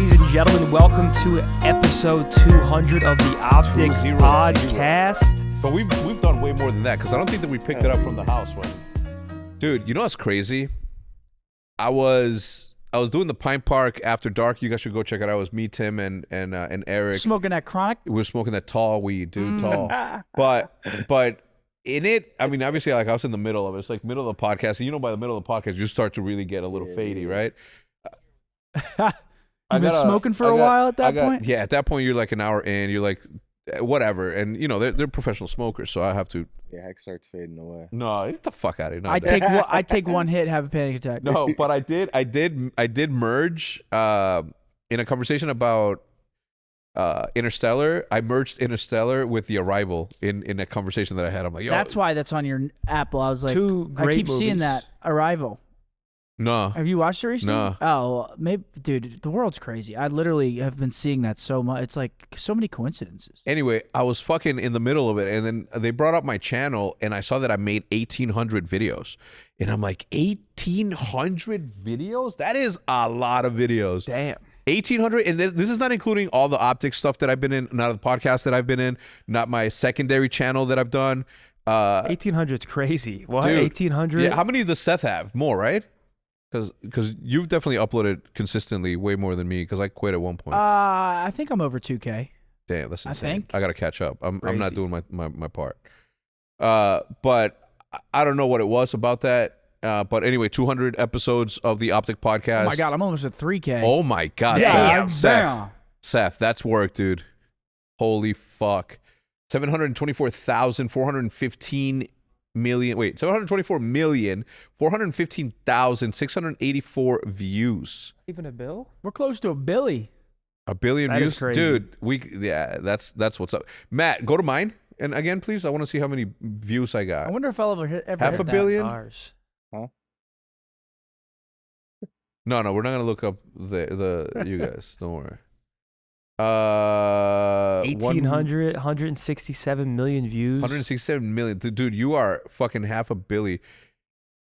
ladies and gentlemen. Welcome to episode 200 of the OpTic Podcast. But we've done way more than that because I don't think that we picked it up from the house. Dude, you know what's crazy? I was doing the Pine Park After Dark. You guys should go check it out. It was me, Tim, and Eric. Smoking that chronic? We were smoking that tall weed, dude, tall. But in it, I mean, obviously, like I was in the middle of it. It's like middle of the podcast. And you know, by the middle of the podcast, you start to really get a little fadey, right? You've been smoking for a while at that point? Yeah, at that point, you're like an hour in. You're like, whatever. And, you know, they're professional smokers, so I have to. Yeah, heck starts fading away. No, get the fuck out of here. I take one hit, have a panic attack. No, but I did merge in a conversation about Interstellar. I merged Interstellar with The Arrival in a conversation that I had. I'm like, yo, that's why that's on your Apple. I was like, two great I keep seeing movies. that Arrival. no. Have you watched it recently? No. Oh, maybe, dude. The world's crazy. I literally have been seeing that so much. It's like so many coincidences. Anyway, I was fucking in the middle of it, and then they brought up my channel, and I saw that I made 1,800 videos, and I'm like, 1,800 videos? That is a lot of videos. Damn. 1,800, and this is not including all the OpTic stuff that I've been in, not the podcast that I've been in, not my secondary channel that I've done. 1,800 is crazy. What? Dude, 1,800? Yeah, how many does Seth have? More, right? Because you've definitely uploaded consistently way more than me. Because I quit at one point. I think I'm over 2K. Damn, that's insane. I think. I gotta catch up. I'm not Crazy. doing my part. But I don't know what it was about that. But anyway, 200 episods of the OpTic Podcast. Oh my god, I'm almost at 3K. Oh my god, Damn. Seth, that's work, dude. Holy fuck. 724,415 million. Wait, 724,415,684 views. Even a bill? We're close to a Billy. A billion That is views, crazy. dude. That's what's up. Matt, go to mine, and again, please. I want to see how many views I got. I wonder if I'll ever hit Half a that. billion? Ours. No, we're not gonna look up the you guys. Don't worry. 1,800, 167 million views. 167 million, dude. You are fucking half a billy.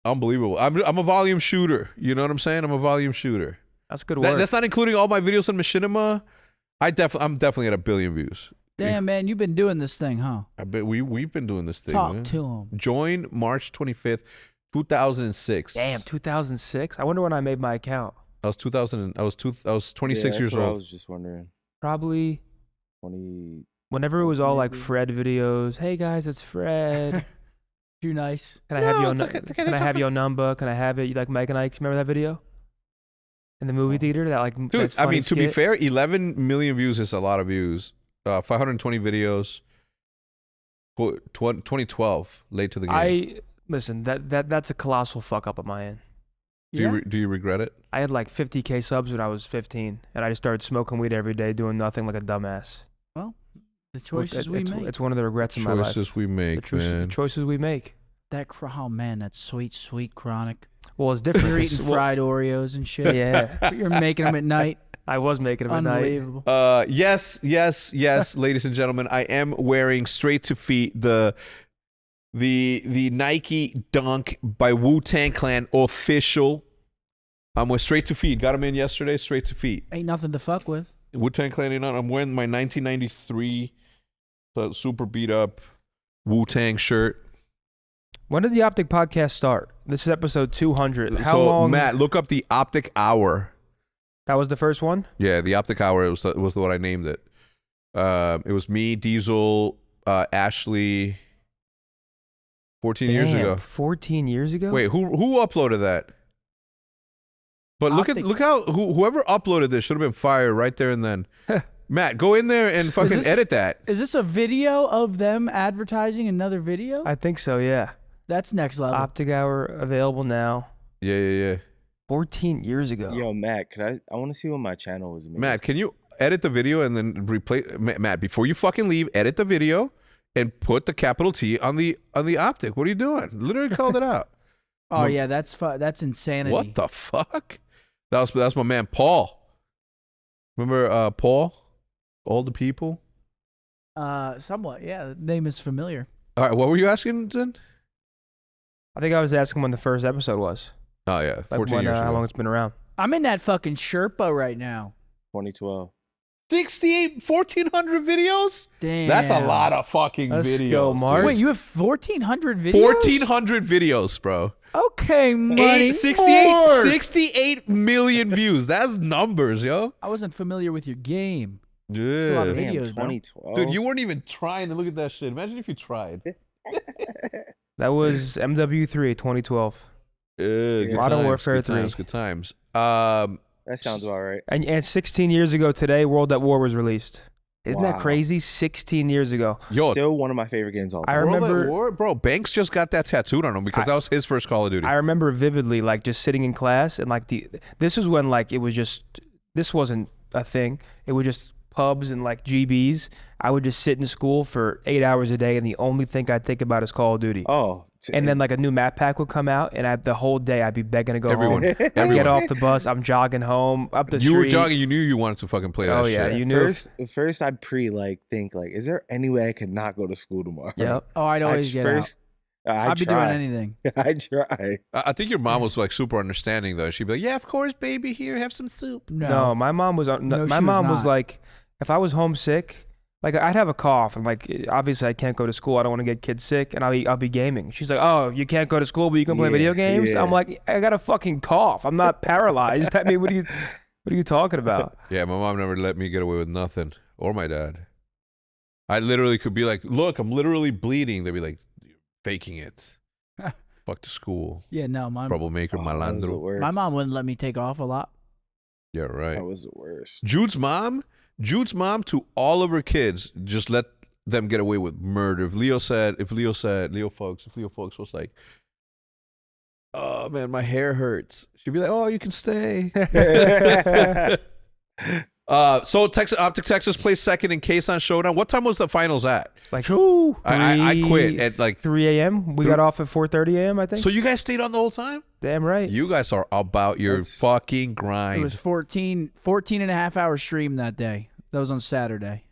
Unbelievable. I'm a volume shooter. You know what I'm saying? I'm a volume shooter. That's good work. That's not including all my videos on Machinima. I'm definitely at 1 billion views. Damn, man, you've been doing this thing, huh? I bet we've been doing this thing. Talk Man. to him. Join March 25th, 2006. Damn, 2006? I wonder when I made my account. I was 2000. I was 26 Yeah, years that's what I old. was just wondering. Probably 20. whenever it was all like Maybe. Fred videos. Hey guys, it's Fred. Too nice. Can I have No, your look at- look at Can I the have top- your number? Can I have it? You like Mike and Ike? Remember that video? In the movie theater, that like Dude, that's I funny mean, to be skit? fair, 11 million views is a lot of views. 520 videos. 2012, late to the game. Listen. That's a colossal fuck up on my end. Yeah. Do you regret it? I had like 50K subs when I was 15, and I just started smoking weed every day, doing nothing like a dumbass. The choices we make. It's one of the regrets in my life. Choices we make, The man. choices we make. Oh man, that sweet, sweet chronic. Well, it's different. You're 'cause- eating well, fried Oreos and shit. Yeah, You're making them at night. I was making them at night. Unbelievable. Yes, ladies and gentlemen, I am wearing straight to feet the Nike Dunk by Wu-Tang Clan official. I'm with straight to feet. Got them in yesterday. Straight to feet. Ain't nothing to fuck with. Wu-Tang Clan. I'm wearing my 1993 super beat up Wu-Tang shirt. When did the OpTic Podcast start? This is episode 200. How so, long? Matt, look up the OpTic Hour. That was the first one? Yeah, the OpTic Hour was what I named it. It was me, Diesel, Ashley. 14 years Damn, ago. 14 years ago? Wait, who uploaded that? But look how whoever uploaded this should have been fired right there and then. Matt, go in there and fucking edit that. Is this a video of them advertising another video? I think so, yeah. That's next level. OpTic Hour available now. Yeah. 14 years ago. Yo, Matt, I want to see what my channel was. Matt, can you edit the video and then replay? Matt, before you fucking leave, edit the video and put the capital T on the OpTic. What are you doing? Literally called it out. Oh yeah, that's insanity. What the fuck? That's my man Paul. Remember Paul? All the people. Somewhat. Yeah, the name is familiar. All right, what were you asking, Zen? I think I was asking when the first episode was. Oh yeah, Like 14 when, years ago. how long it's been around. I'm in that fucking Sherpa right now. 2012. 1,400 videos? Damn. That's a lot of fucking Let's videos. go, Mark. Wait, you have 1,400 videos? 1,400 videos, bro. Okay, money. 68 million views. That's numbers, yo. I wasn't familiar with your game. A lot Yeah. of Damn, videos, bro. 2012. Dude, you weren't even trying to look at that shit. Imagine if you tried. That was MW3 2012. Good Modern times, Warfare good 3. times, good times. That sounds about right. And 16 years ago today, World at War was released. Isn't that Wow. crazy? 16 years ago. Yo, Still one of my favorite games all I time. World at remember- War? Bro, Banks just got that tattooed on him because that was his first Call of Duty. I remember vividly, like, just sitting in class and, like, this is when, like, it was just, this wasn't a thing. It was just pubs and, like, GBs. I would just sit in school for 8 hours a day, and the only thing I'd think about is Call of Duty. Oh. And then, like, a new map pack would come out, and the whole day I'd be begging to go Everyone. home. I'd get off the bus. I'm jogging home, up the You street. were jogging, you knew you wanted to fucking play that Oh, shit. yeah, you knew. First I'd think is there any way I could not go to school tomorrow? Yep. Oh, I'd always get out. I'd be doing anything. I try. I think your mom was like super understanding though. She'd be like, "Yeah, of course, baby. Here, have some soup." No, my mom was. No, My she was mom was not. like, if I was homesick, like I'd have a cough, and like obviously I can't go to school. I don't want to get kids sick, and I'll be gaming. She's like, "Oh, you can't go to school, but you can play Yeah, video games." yeah. I'm like, I got a fucking cough. I'm not paralyzed. I mean, what are you talking about? Yeah, my mom never let me get away with nothing, or my dad. I literally could be like, "Look, I'm literally bleeding." They'd be like, "You're faking it." Fuck to school, Yeah, no, troublemaker, That was the malandro. worst. my mom wouldn't let me take off a lot. Yeah, right. That was the worst. Jude's mom to all of her kids just let them get away with murder. If Leo folks was like, "Oh man, my hair hurts," she'd be like, "Oh, you can stay." So OpTic Texas placed second in Kaysan Showdown. What time was the finals at? Like, I quit at like 3 a.m. We got off at 4:30 a.m. I think. So you guys stayed on the whole time? Damn right. You guys are about your fucking grind. It was 14 and a half hour stream that day. That was on Saturday.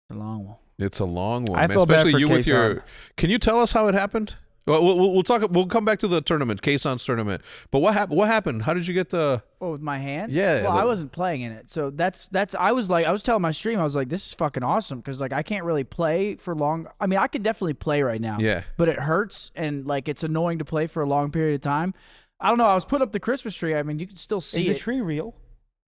A long one. It's a long one, I man. feel bad Especially for you with your. Kaysan. Can you tell us how it happened? Well, we'll talk. We'll come back to the tournament, Kaysan's tournament. But what happened? What happened? How did you get the? Oh, with my hands? Yeah, Well, the- I wasn't playing in it. So that's I was telling my stream, I was like, this is fucking awesome because like I can't really play for long. I mean, I could definitely play right now. Yeah. But it hurts and like it's annoying to play for a long period of time. I don't know. I was putting up the Christmas tree. I mean, you can still Is see the it. tree real?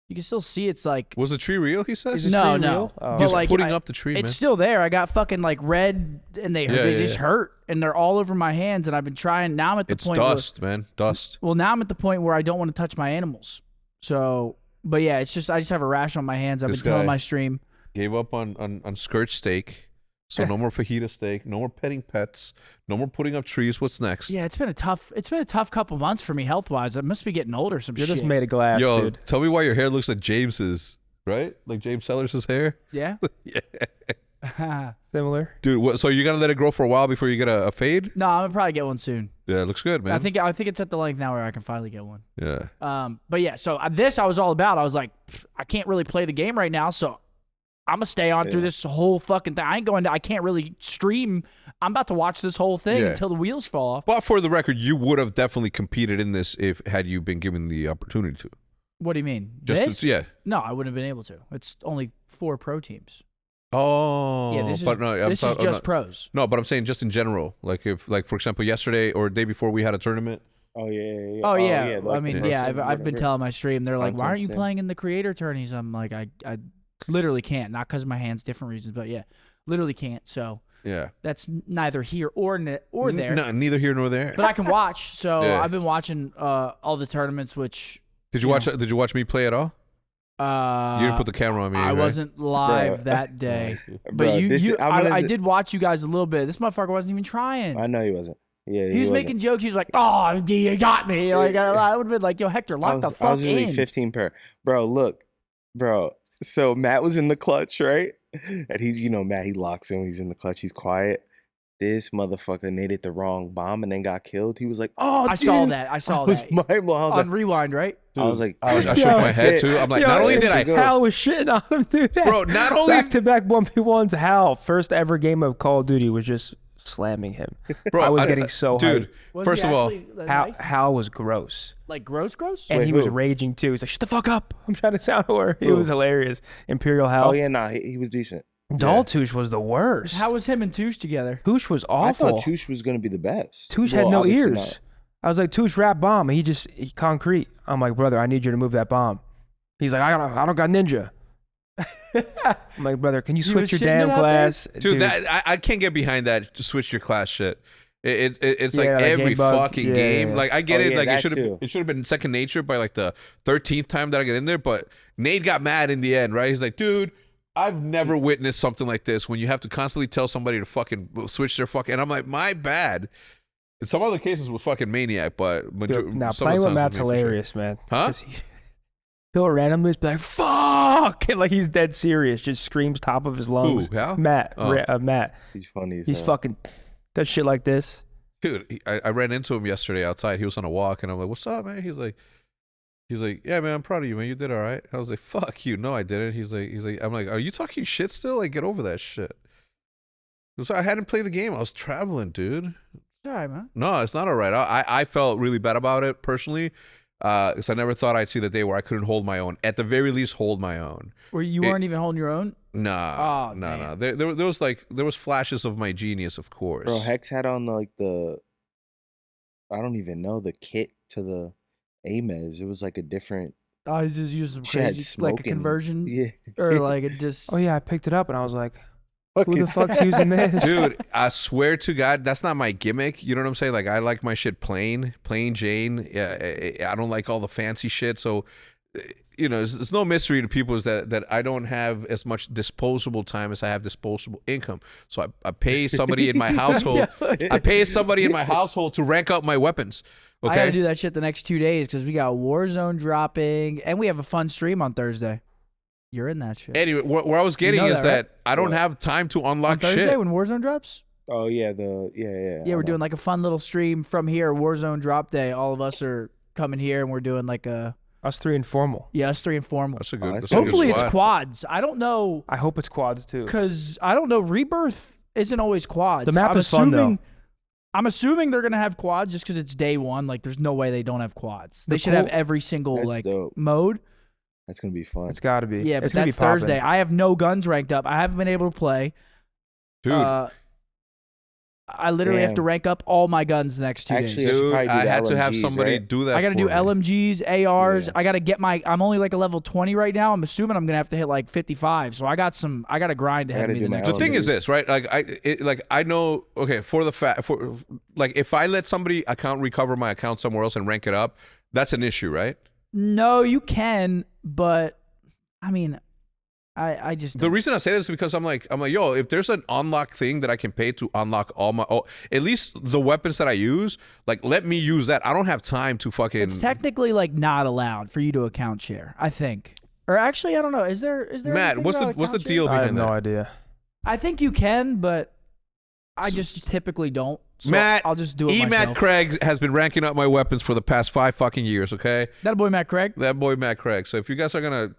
You can still see it's like Was the tree real? He says. Is it no, tree no. real? Oh. But, He's like, putting up the tree, it's man. still there. I got fucking like red, and they Yeah, just hurt, and they're all over my hands. And I've been trying. Now I'm at the It's point. dust, man. Dust. Well, now I'm at the point where I don't want to touch my animals. So, but yeah, it's just I just have a rash on my hands. I've This been telling guy- my stream. Gave up on skirt steak. So no more fajita steak. No more petting pets. No more putting up trees. What's next? Yeah, it's been a tough couple months for me health wise. I must be getting older. Or some You're shit. just made of glass, Yo, dude. tell me why your hair looks like James's, right? Like James Sellers' hair. Yeah. Yeah. Similar. Dude, what, so you're gonna let it grow for a while before you get a fade? No, I'm gonna probably get one soon. Yeah, it looks good, man. I think it's at the length now where I can finally get one. Yeah. But yeah, so this I was all about. I was like, I can't really play the game right now, so I'm gonna stay on through this whole fucking thing. I can't really stream. I'm about to watch this whole thing Yeah. until the wheels fall off. But for the record, you would have definitely competed in this if had you been given the opportunity to. What do you mean? Just This? yeah. No, I wouldn't have been able to. It's only 4 pro teams. Oh. Yeah, this is but no, I'm this sorry, is I'm just not- pros. No, but I'm saying just in general. Like if, like for example, yesterday or the day before we had a tournament. Oh yeah. Oh yeah, like I mean, the yeah, person, I've been whatever. telling my stream. They're like, "Why aren't you Content, playing in the creator tourneys?" I'm like, I literally can't. Not because of my hands, different reasons, but yeah, literally can't. So Yeah. that's neither here or there. No, neither here nor there. But I can watch. So Yeah. I've been watching all the tournaments. Which Did you watch? Did you watch me play at all? You didn't put the camera on me. I right? wasn't live Bro. that day. But Bro, I did watch you guys a little bit. This motherfucker wasn't even trying. I know he wasn't. Yeah, He was wasn't. making jokes. He was like, "Oh, you got me!" Like I would have been like, "Yo, Hector, lock the I fuck was usually in." 15 per. Bro, look, bro. So Matt was in the clutch, right? And he's, Matt, he locks in when he's in the clutch. He's quiet. This motherfucker naded the wrong bomb and then got killed. He was like, "Oh, I saw that. I saw that. mind blown. I was On like, rewind, right? I was like, I shook Yo, my head too. I'm like, not only did I, Hal was shitting on him, dude. bro, not only Back to back 1v1s. Hal, first ever game of Call of Duty was just slamming him. Bro, I was getting so dude. hyped. Was First he of all, actually, nice? Hal was gross. Like gross? And Wait, he was who? raging too. He's like, shut the fuck up. I'm trying to sound her. It Who? was hilarious. Imperial Hal. Oh yeah, nah, he was decent. Daltoosh was the worst. How was him and Touche together? Touche was I awful. thought Touche was gonna be the best. Touche Well, had no obviously ears. not. I was like, Touche, rap bomb. And he concrete. I'm like, brother, I need you to move that bomb. He's like, I don't got ninja. I'm like, brother, can you He switch was your shitting it damn out there? class? dude, that I can't get behind that. To switch your class shit. It's like Yeah, like every game bug. fucking Yeah, game. yeah. Like I get Oh, it. yeah, Like that too. it should have been second nature by like the 13th time that I get in there. But Nate got mad in the end, right? He's like, dude, I've never witnessed something like this when you have to constantly tell somebody to fucking switch their fucking. And I'm like, my bad. In some other cases with fucking Maniac, but Dude, now some playing of the with times Matt's with me, for sure. hilarious, man. Huh? 'Cause he'll randomly just be like, fuck! And like he's dead serious, just screams top of his lungs. Who, Hal? Matt. Oh. Matt. He's funny. As He's hell. fucking does shit like this. Dude, I ran into him yesterday outside. He was on a walk, and I'm like, "What's up, man?" He's like, "Yeah, man, I'm proud of you, man. You did all right." I was like, "Fuck you, no, I didn't." He's like, I'm like, "Are you talking shit still? Like, get over that shit." So I hadn't played the game. I was traveling, dude. All right, man. No, it's not all right. I felt really bad about it personally, because I never thought I'd see the day where I couldn't hold my own. At the very least, hold my own. Where you weren't even holding your own? Nah, Oh, no. damn. There was flashes of my genius, of course. Bro, Hex had on like I don't even know, the kit to the Amez. It was like a different. I just used some She had crazy, like a smoking- conversion, Yeah. or like it just. Oh yeah, I picked it up and I was like, who the fuck's using this? Dude, I swear to God, that's not my gimmick. You know what I'm saying? Like, I like my shit plain Jane. Yeah, I don't like all the fancy shit. So, you know, it's no mystery to people is that I don't have as much disposable time as I have disposable income. So I pay somebody in my household. I pay somebody in my household to rank up my weapons. I gotta Okay. do that shit the next 2 days because we got Warzone dropping, and we have a fun stream on Thursday. You're in that shit. Anyway, where I was getting know is that, that I don't What? have time to on unlock Thursday shit. when Warzone drops. Oh yeah, Yeah, we're doing like a fun little stream from here. Warzone drop day. All of us are coming here, and we're doing like a Us three informal. us three informal. That's a good. that's that's a good Hopefully it's squad. quads. I don't know I hope it's quads too. because I don't know. Rebirth isn't always quads. The map I'm is fun, though. I'm assuming they're gonna have quads just because it's day one. Like, there's no way they don't have quads. They The should have cool- every single That's like dope. mode. That's gonna be fun. It's got to be. Yeah, but It's gonna that's be poppin'. Thursday. I have no guns ranked up. I haven't been able to play. Dude, I literally have to Damn. rank up all my guns the next 2 Actually, days. I should dude, probably do I the had to have LMGs, somebody right? do that. I got to for do me. LMGs, ARs. Yeah. I got to get I'm only like a level 20 right now. I'm assuming I'm going to have to hit like 55. So I got to grind ahead of gotta me do the my next The thing two is days. this, right? Like I know. Okay, for like if I let somebody recover my account somewhere else and rank it up, that's an issue, right? No, you can, but I mean, I just The reason I say this is because I'm like, yo, if there's an unlock thing that I can pay to unlock at least the weapons that I use, like let me use that. I don't have time to fucking. it's technically like not allowed for you to account share, I think. Or actually, I don't know. Is there Matt, anything what's about the account deal share? I have behind no that? idea. I think you can, but I just typically don't. So Matt, I'll just do it Matt myself. Craig has been ranking up my weapons for the past 5 fucking years. Okay, That boy Matt Craig. that boy Matt Craig. So if you guys are gonna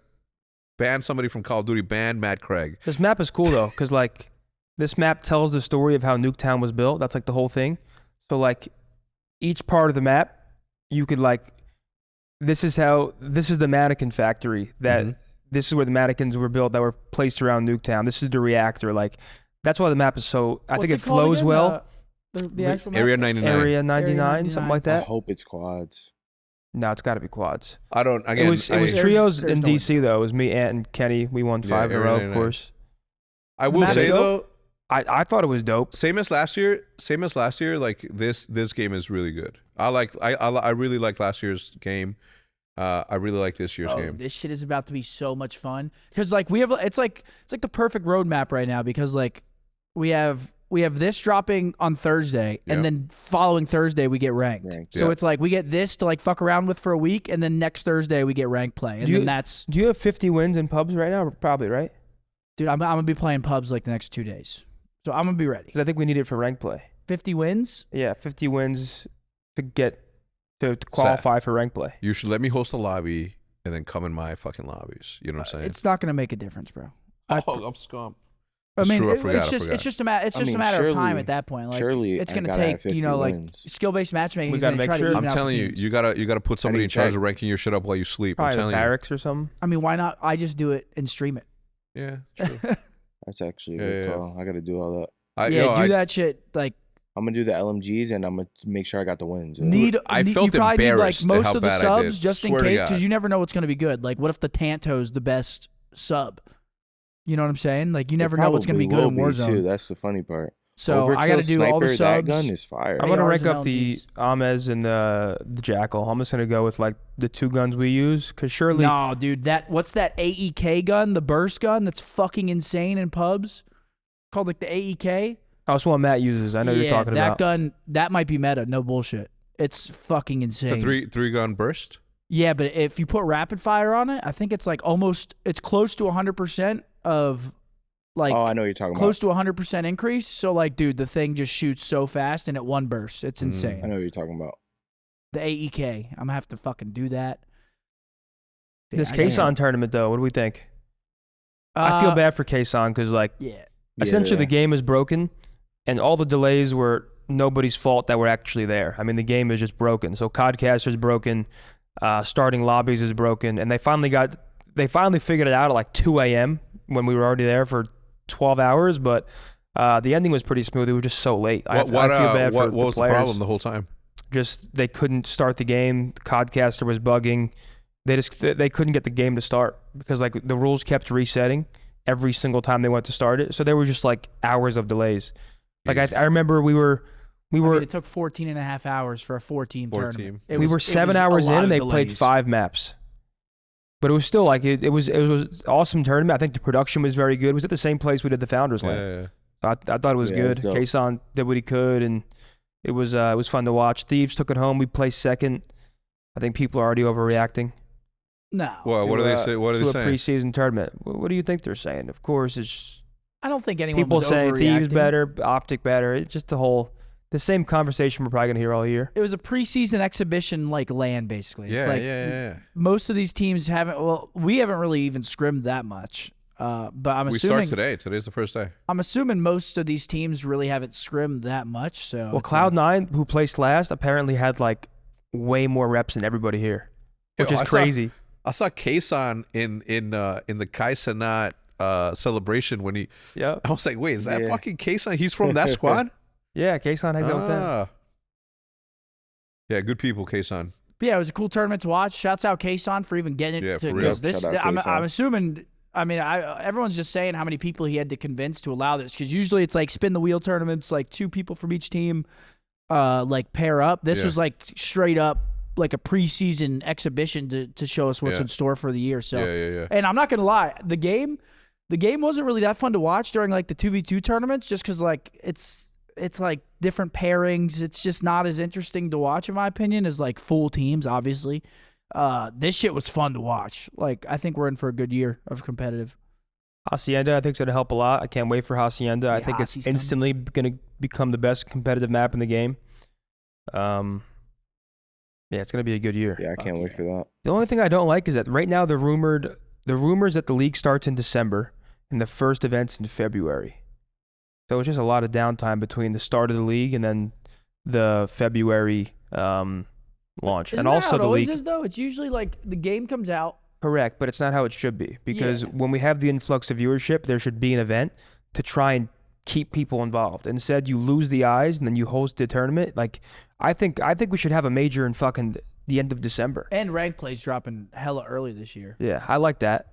ban somebody from Call of Duty, ban Matt Craig. This map is cool though, because like this map tells the story of how Nuketown was built. That's like the whole thing. So like each part of the map, you could like, this is the mannequin factory that Mhm. this is where the mannequins were built that were placed around Nuketown. This is the reactor. Like that's why the map is so. I think it What's called flows again? well. The actual map? Area 99. Area 99, something 99. like I that. hope it's quads. No, it's got to be quads. I don't. Again, It was There's- trios there's in no DC though. It was me, Ant, and Kenny. We won 5 in a Area row, of 99. course. I will Matt's say dope. though, I thought it was dope. same as last year. Like this game is really good. I really like last year's game. I really like this year's Oh, game. this shit is about to be so much fun because like we have it's like the perfect roadmap right now because like we have this dropping on Thursday Yeah. and then following Thursday we get ranked. So Yeah. it's like we get this to like fuck around with for a week and then next Thursday we get ranked play and Do you- then that's Do you have 50 wins in pubs right now? Probably, right? dude I'm gonna be playing pubs like the next 2 days so I'm gonna be ready. Because I think we need it for rank play. 50 wins. Yeah, 50 wins to get to qualify for rank play. You should let me host a lobby and then come in my fucking lobbies. You know what I'm saying? It's not gonna make a difference, bro. I'm scum. I mean, true, I forgot. it's just a matter of time at that point. Like, surely it's I going to gotta have take 50 like wins. skill-based matchmaking. We is gotta gonna make try to sure. even I'm out telling the you, teams. you gotta put somebody in didn't charge check. of ranking your shit up while you sleep. Probably I'm the telling you. barracks or something. I mean, why not? I just do it and stream it. Yeah, true. That's actually a good call. I got to do all that. That shit. Like, I'm gonna do the LMGs and I'm gonna make sure I got the wins. I felt you probably need like embarrassed at most how of the bad I did. subs just in Swear to case, God. because you never know what's going to be good. Like, what if the Tanto's the best sub? You know what I'm saying? Like, you never know what's going to be good in Warzone. Too. That's the funny part. So I got to do all the Sniper, subs. That gun is fire. I'm gonna ARs rank and up the LMGs. Amez and the Jackal. I'm just gonna go with like the 2 guns we use, because surely No, dude. What's that AEK gun? The burst gun that's fucking insane in pubs? Called like the AEK. that's what Matt uses. I know you're talking that about. gun. That might be meta. No bullshit. It's fucking insane. The three gun burst. Yeah, but if you put rapid fire on it, I think it's like it's close to 100% of like. Oh, I know what you're talking close to 100% increase. So like, dude, the thing just shoots so fast and at one burst. It's about. I insane. know what you're talking about. The AEK. I'm gonna have to fucking do that. This Yeah, Kaysan tournament though, what do we think? I feel bad for Kaysan because like Yeah. essentially the game is broken, and all the delays were nobody's fault that were actually there. I mean, the game is just broken. So Codcaster's broken, starting lobbies is broken, and they finally figured it out at like 2 a.m. when we were already there for 12 hours. But the ending was pretty smooth. It was just so late. I feel bad for what was the the players. problem the whole time? Just they couldn't start the game. The Codcaster was bugging. They couldn't get the game to start because like the rules kept resetting every single time they went to start it. So there were just like hours of delays. Like I remember we were I mean, it took 14 and a half hours for a 4-team tournament. we were 7 hours in and they played 5 maps. But it was still like it was an awesome tournament. I think the production was very good. It was at the same place we did the Founders Land. Yeah. I thought it was good. It was dope. Kaysan did what he could, and it was fun to watch. Thieves took it home. We placed second. I think people are already overreacting. No. Well, what do they say? What are to they a saying? preseason tournament. What do you think they're saying? Of course, it's I don't think anyone people was saying Thieves overreacting. better, OpTic better. It's just the same conversation we're probably gonna hear all year. It was a preseason exhibition like LAN, basically. It's like yeah. most of these teams we haven't really even scrimmed that much. But I'm We assuming start today. Today's the first day. I'm assuming most of these teams really haven't scrimmed that much. So Well, it's like- Cloud9, who placed last, apparently had like way more reps than everybody here, which Yo, is I saw- crazy. I saw Kaysan in the Cenat celebration when he. Yeah, I was like, wait, is that Yeah. fucking Kaysan? He's from that squad. yeah. Kaysan hangs out with them. Ah. Yeah, good people, Kaysan. But yeah, it was a cool tournament to watch. Shouts out Kaysan for even getting Yeah, it for to real. because this. Shout out I'm Kaysan. assuming. I mean, everyone's just saying how many people he had to convince to allow this because usually it's like spin the wheel tournaments, like 2 people from each team, like pair up. This Yeah. was like straight up like a preseason exhibition to show us what's Yeah. in store for the year. So, Yeah. and I'm not gonna lie, the game wasn't really that fun to watch during like the 2v2 tournaments, just because like it's like different pairings. It's just not as interesting to watch, in my opinion, as like full teams. Obviously, this shit was fun to watch. Like I think we're in for a good year of competitive. Hacienda, I think, is going to help a lot. I can't wait for Hacienda. I Yeah, think it's Haci's coming. instantly going to become the best competitive map in the game. Yeah, it's going to be a good year. Yeah, I can't wait for that. The only thing I don't like is that right now the rumors that the league starts in December and the first event's in February. So it's just a lot of downtime between the start of the league and then the February launch. Isn't and that also how it the always league. is, though? It's usually like the game comes out. Correct, but it's not how it should be because Yeah. when we have the influx of viewership, there should be an event to try and keep people involved. Instead, you lose the eyes and then you host the tournament. Like I think we should have a major in fucking the end of December. And rank plays dropping hella early this year. Yeah, I like that.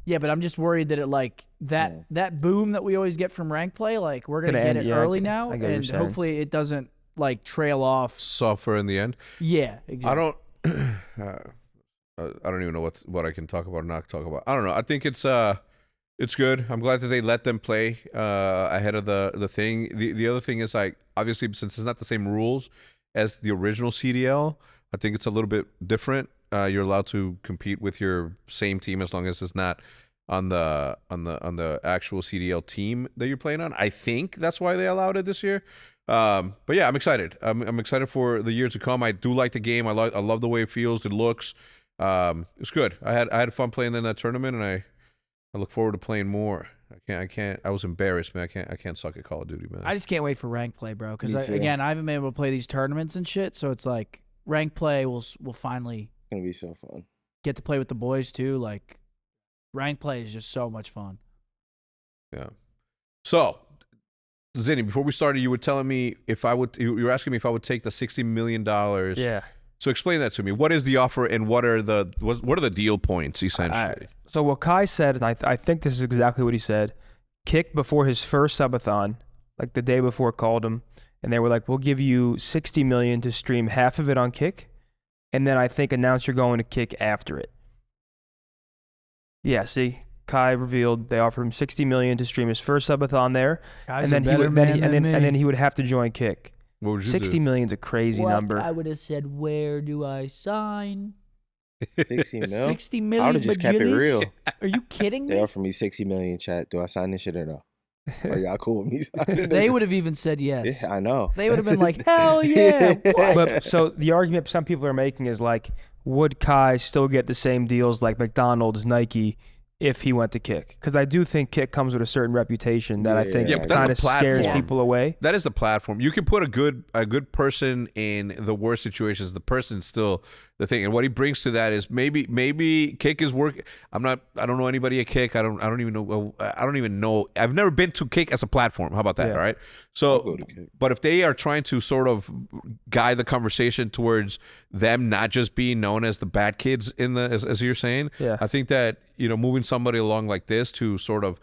Yeah, but I'm just worried that it like that boom that we always get from rank play, like we're gonna Gonna get end, it yeah, early I now, get what you're and saying. hopefully it doesn't like trail off. Suffer in the end. Yeah, exactly. I don't. I don't even know what I can talk about or not talk about. I don't know. I think it's good. I'm glad that they let them play ahead of the thing. The other thing is like obviously since it's not the same rules as the original CDL, I think it's a little bit different. You're allowed to compete with your same team as long as it's not on the actual CDL team that you're playing on. I think that's why they allowed it this year. But yeah, I'm excited. I'm excited for the years to come. I do like the game. I love the way it feels. It looks. It's good. I had fun playing in that tournament, and I look forward to playing more. I can't. I was embarrassed, man. I can't suck at Call of Duty, man. I just can't wait for rank play, bro. Because Me too. again, I haven't been able to play these tournaments and shit. So it's like rank play will finally It's gonna be so fun. get to play with the boys too. Like rank play is just so much fun. Yeah. So, Zinni, before we started, you were telling me you were asking me if I would take the $60 million. Yeah. So explain that to me. What is the offer and what are the deal points essentially? So what Kai said, and I think this is exactly what he said, Kick before his first subathon, like the day before called him, and they were like, we'll give you $60 million to stream half of it on Kick, and then I think announce you're going to Kick after it. Yeah, see, Kai revealed they offered him $60 million to stream his first subathon there, Guys and then he would have to join Kick. What would you $60 do? million's a crazy number. I would have said, where do I sign? 60 mil. 60 I million. would have just kept it bajillies? real. Are you kidding They me? offer me 60 million. Chat. Do I sign this shit or no? Are y'all cool with me signing They this? would have even said yes. Yeah, I know. They would have been like, hell yeah. What? But so the argument some people are making is like, would Kai still get the same deals like McDonald's, Nike, if he went to Kick? Because I do think Kick comes with a certain reputation that I think Yeah, but that's kind a of scares platform. people away. That is the platform. You can put a good person in the worst situations. The person's still the thing, and what he brings to that is maybe Kick is work. I don't know anybody at Kick. I don't even know. I've never been to Kick as a platform. How about that? Yeah. All right. I'll So, go to Kick. but if they are trying to sort of guide the conversation towards them not just being known as the bad kids as you're saying, Yeah. I think that moving somebody along like this to sort of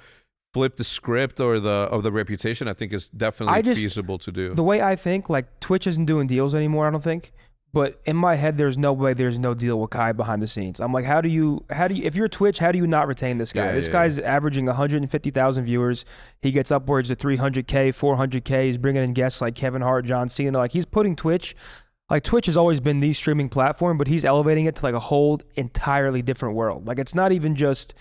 flip the script or the reputation, I think is definitely feasible to do. The way I think, like Twitch isn't doing deals anymore, I don't think. But in my head, there's no way there's no deal with Kai behind the scenes. I'm like, how do you if you're Twitch, how do you not retain this guy? Yeah, This yeah, guy's averaging 150,000 viewers. He gets upwards of 300K, 400K. He's bringing in guests like Kevin Hart, John Cena. Like he's putting Twitch. Like Twitch has always been the streaming platform, but he's elevating it to like a whole entirely different world. Like it's not even just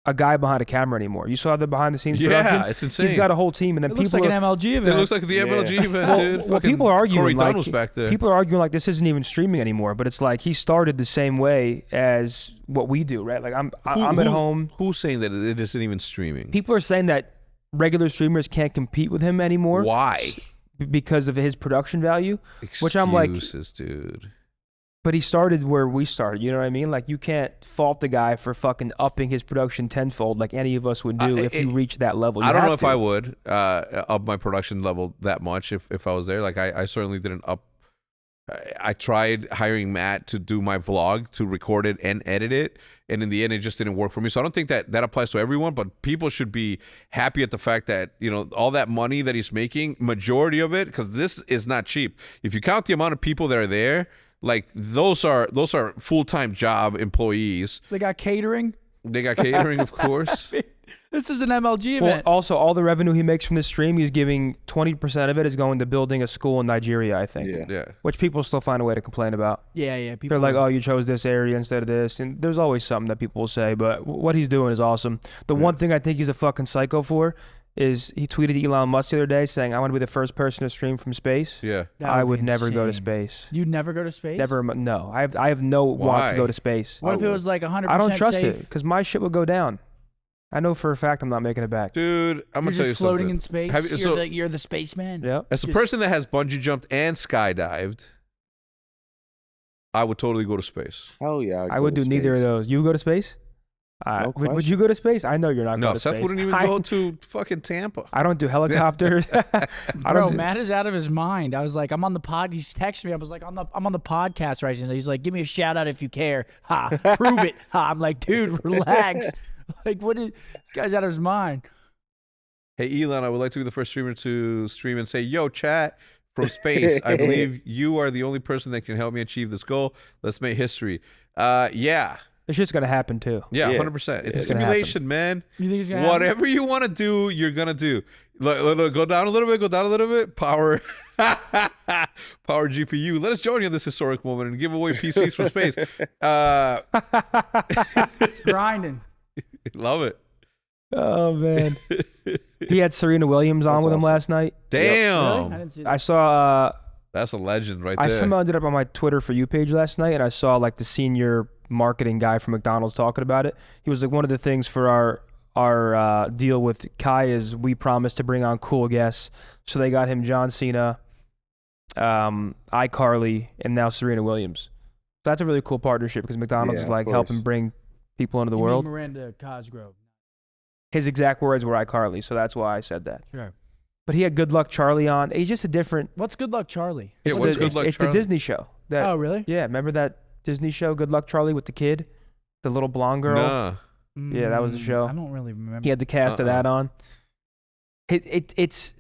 a guy behind a camera anymore. You saw the behind the scenes production? Yeah, it's insane. He's got a whole team, and then It people looks like an MLG event. It looks like the MLG event, dude. well, Fucking people are arguing Corey Dunn like was back there. people are arguing like this isn't even streaming anymore, but it's like he started the same way as what we do, right? Like I'm at home. Who's saying that it isn't even streaming? People are saying that regular streamers can't compete with him anymore. Why? Because of his production value. Which I'm like- Excuses, dude. But he started where we started. You know what I mean? Like you can't fault the guy for fucking upping his production tenfold like any of us would do if you reach that level. I don't know if I would up my production level that much if I was there. Like I certainly didn't up. I tried hiring Matt to do my vlog, to record it and edit it, and in the end, it just didn't work for me. So I don't think that applies to everyone, but people should be happy at the fact that all that money that he's making, majority of it, because this is not cheap. If you count the amount of people that are there. Like those are full-time job employees. They got catering. They got catering, of course. This is an MLG Well, event. also all the revenue he makes from this stream, he's giving 20% of it is going to building a school in Nigeria, I think. Yeah. Yeah. Which people still find a way to complain about. Yeah. People They're like, oh, you chose this area instead of this. And there's always something that people will say, but what he's doing is awesome. The one thing I think he's a fucking psycho for is he tweeted Elon Musk the other day saying, I want to be the first person to stream from space. Yeah. That I would would be never go to insane. space. You'd never go to space? Never. No. I have no want to go Why? to space. What if it was like 100% I don't trust safe? it because my shit would go down. I know for a fact I'm not making it back. Dude, I'm You're going to tell you just floating something. in space. Have you- You're the spaceman. Yep. As a Just- person that has bungee jumped and skydived, I would totally go to space. Hell yeah. I would do neither of those. You would go to space? No would you question. go to space? I know you're not No, going to Seth space. wouldn't even go to fucking Tampa. I don't do helicopters. I Bro, don't do, Matt is out of his mind. I was like, I'm on the pod. He's texting me. I was like, I'm on the podcast right now. He's like, give me a shout out if you care. Ha, prove it. Ha. I'm like, dude, relax. Like, what is this guy's out of his mind? Hey, Elon, I would like to be the first streamer to stream and say, yo, chat from space. I believe you are the only person that can help me achieve this goal. Let's make history. Yeah. This shit's going to happen too. Yeah, Yeah. 100%. It's a It's gonna simulation, man. You think he's gonna Whatever you want to do, you're going to do. Look, go down a little bit. Power GPU. Let us join you in this historic moment and give away PCs from space. grinding? Love it. Oh, man. He had Serena Williams on That's with him awesome. last night. Damn. Really? I didn't see that. I saw... That's a legend right I there. somehow ended up on my Twitter For You page last night, and I saw like the senior marketing guy from McDonald's talking about it. He was like, one of the things for our deal with Kai is we promised to bring on cool guests. So they got him John Cena, iCarly, and now Serena Williams. So that's a really cool partnership because McDonald's is like helping bring people into the world. Miranda Cosgrove. His exact words were iCarly, so that's why I said that. Sure. But he had Good Luck Charlie on. He's just a different. What's Good Luck Charlie? Yeah, what's Good Luck It's Charlie? the Disney show. Oh, really? Yeah, remember that Disney show, Good Luck Charlie, with the kid, the little blonde girl? Nah. Yeah, that was the show. I don't really remember. He had the cast of that on. It's